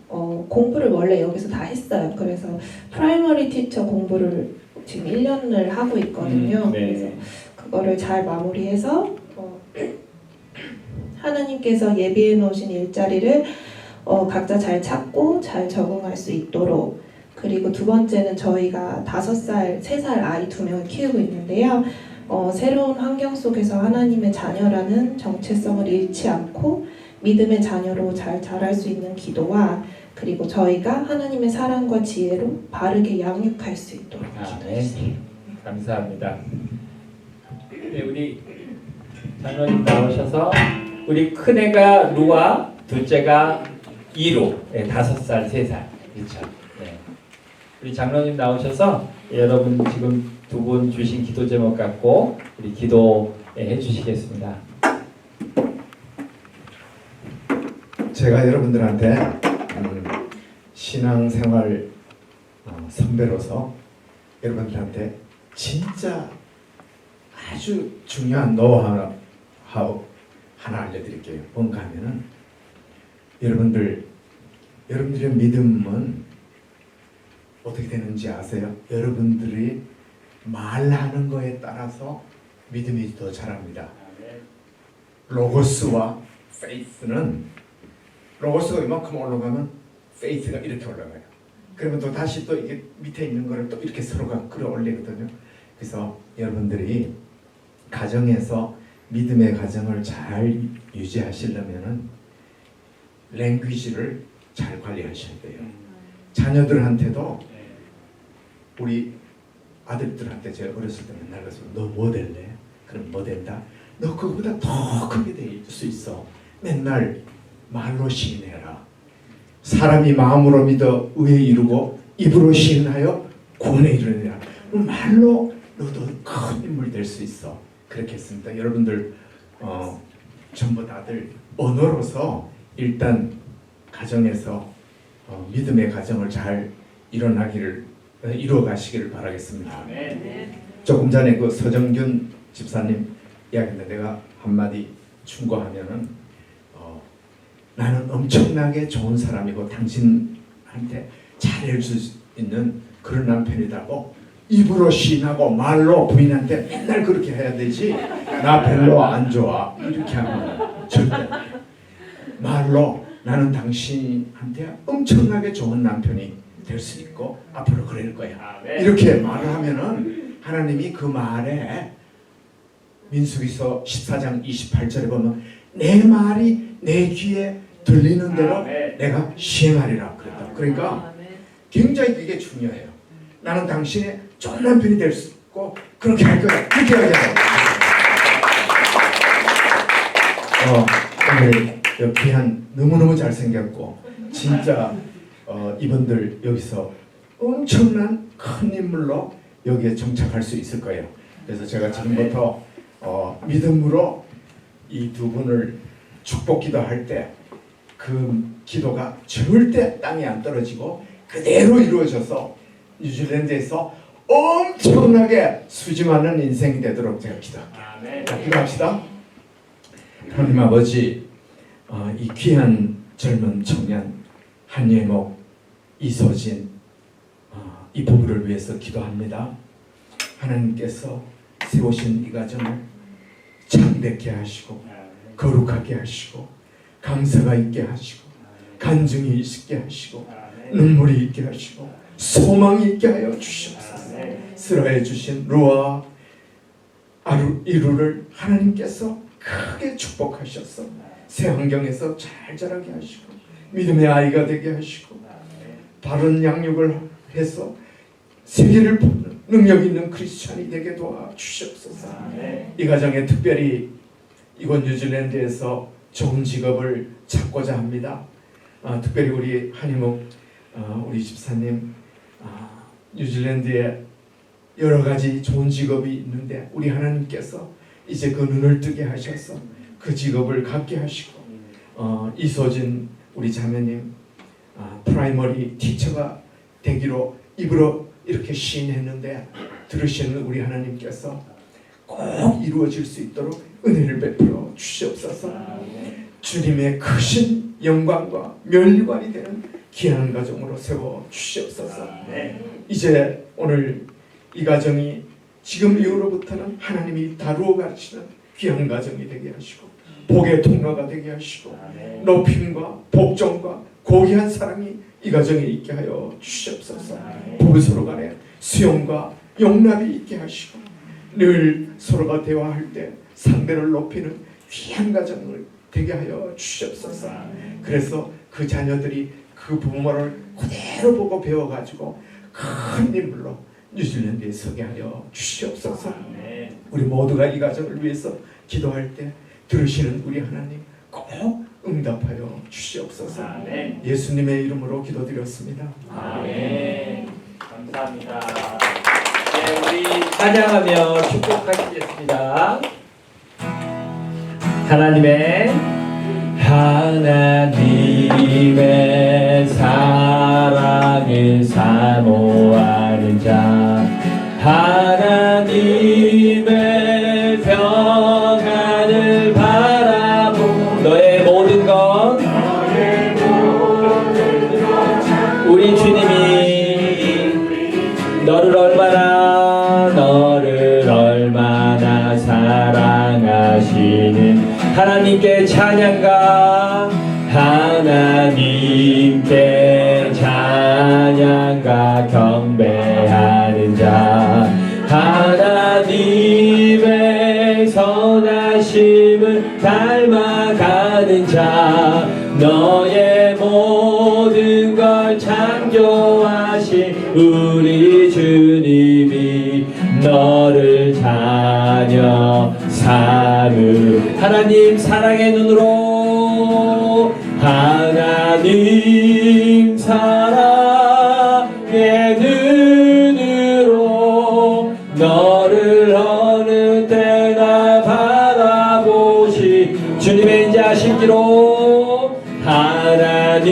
공부를 원래 여기서 다 했어요. 그래서 프라이머리 티처 공부를 지금 1년을 하고 있거든요. 네. 그래서 그거를 잘 마무리해서 하나님께서 예비해 놓으신 일자리를 각자 잘 찾고 잘 적응할 수 있도록 그리고 두 번째는 저희가 5살, 3살 아이 2명을 키우고 있는데요. 새로운 환경 속에서 하나님의 자녀라는 정체성을 잃지 않고 믿음의 자녀로 잘 자랄 수 있는 기도와 그리고 저희가 하나님의 사랑과 지혜로 바르게 양육할 수 있도록 기도해주세요. 감사합니다. 네, 우리 장로님 나오셔서 우리 큰애가 루아, 둘째가 이로, 5살, 3살. 그렇죠. 네. 우리 장로님 나오셔서 여러분 지금 두 분 주신 기도 제목 갖고 우리 기도해 주시겠습니다. 제가 여러분들한테 신앙생활 선배로서 여러분들한테 진짜 아주 중요한 노하우 하나 알려드릴게요. 뭔가 하면은 여러분들의 믿음은 어떻게 되는지 아세요? 여러분들이 말하는 거에 따라서 믿음이 더 자랍니다. 로고스와 페이스는 로고스가 이만큼 올라가면 페이스가 이렇게 올라가요. 그러면 또 다시 또 이게 밑에 있는 거를 또 이렇게 서로가 끌어올리거든요. 그래서 여러분들이 가정에서 믿음의 가정을 잘 유지하시려면은 랭귀지를 잘 관리하셔야 돼요. 자녀들한테도 우리 아들들한테 제가 어렸을 때 맨날 그래서 너 뭐 될래? 그럼 뭐 된다? 너 그거보다 더 크게 될 수 있어. 맨날 말로 시인해라. 사람이 마음으로 믿어 의에 이루고 입으로 시인하여 구원에 이르느니라. 말로 너도 큰 인물 될 수 있어. 그렇게 했습니다. 여러분들 전부 다들 언어로서 일단 가정에서 믿음의 가정을 잘 이루어가시기를 바라겠습니다. 조금 전에 그 서정균 집사님 이야기인데 내가 한마디 충고하면은 나는 엄청나게 좋은 사람이고 당신한테 잘해줄 수 있는 그런 남편이라고 입으로 시인하고 말로 부인한테 맨날 그렇게 해야 되지. 나 별로 안 좋아 이렇게 하면 절대. 말로 나는 당신한테 엄청나게 좋은 남편이 될 수 있고 앞으로 그럴 거야. 이렇게 말을 하면은 하나님이 그 말에 민수기서 14장 28절에 보면 내 말이 내 귀에 들리는 대로 내가 시행하리라 그랬다. 그러니까 굉장히 그게 중요해요. 나는 당신의 좋은 남편이 될 수 있고 그렇게 할 거야. 그렇게 하게 돼요. 오늘 여 귀한 너무너무 잘생겼고 진짜 이분들 여기서 엄청난 큰 인물로 여기에 정착할 수 있을 거예요. 그래서 제가 지금부터 믿음으로 이 두 분을 축복 기도할 때 그 기도가 절대 땅에 안 떨어지고 그대로 이루어져서 뉴질랜드에서 엄청나게 수지 많은 인생이 되도록 제가 기도할게요. 자, 기도합시다. 하나님 아버지, 이 귀한 젊은 청년 한예목, 이서진 이 부부를 위해서 기도합니다. 하나님께서 세우신 이 가정을 창대케 하시고 거룩하게 하시고 감사가 있게 하시고 간증이 있게 하시고 눈물이 있게 하시고 소망이 있게 하여 주시옵소서. 쓰라해 주신 루아 이루를 하나님께서 크게 축복하셔서 새 환경에서 잘 자라게 하시고 믿음의 아이가 되게 하시고 바른 양육을 해서 세계를 보는 능력 있는 크리스찬이 되게 도와주시옵소서. 이 가정에 특별히 이곳 뉴질랜드에서 좋은 직업을 찾고자 합니다. 특별히 우리 한희목 우리 집사님 뉴질랜드에 여러 가지 좋은 직업이 있는데 우리 하나님께서 이제 그 눈을 뜨게 하셔서 그 직업을 갖게 하시고 이소진 우리 자매님 프라이머리 티처가 되기로 입으로 이렇게 시인했는데 들으시는 우리 하나님께서 꼭 이루어질 수 있도록 은혜를 베풀어 주시옵소서. 주님의 크신 영광과 면류관이 되는 귀한 가정으로 세워 주시옵소서. 이제 오늘 이 가정이 지금 이후로부터는 하나님이 다루어 가시는 귀한 가정이 되게 하시고 복의 통로가 되게 하시고 높임과 복종과 고귀한 사랑이 이 가정에 있게 하여 주시옵소서. 부부 서로 간에 수용과 용납이 있게 하시고 늘 서로가 대화할 때 상대를 높이는 귀한 가정을 되게 하여 주시옵소서. 그래서 그 자녀들이 그 부모를 그대로 보고 배워가지고 큰 인물로 뉴질랜드에 서게 하여 주시옵소서. 우리 모두가 이 가정을 위해서 기도할 때 들으시는 우리 하나님 꼭 응답하여 주시옵소서. 예수님의 이름으로 기도드렸습니다. 아멘. 감사합니다. 네, 우리 찬양하며 축복하시겠습니다. 하나님의 사랑을 사모하는 자 하나님의 평안을 바라보 너의 모든 것 우리 주님이 너를 얼마나 사랑하시는 하나님께 찬양가 하나님께 찬양가 경배하는 자 하나님의 선하심을 닮아가는 자 너의 모든 걸 창조하신 우리 주님이 너를 자녀 삼으 하나님 사랑의 눈으로 하나님 사랑의 눈으로 너를 어느 때나 바라보시 주님의 인자하시기로 하나님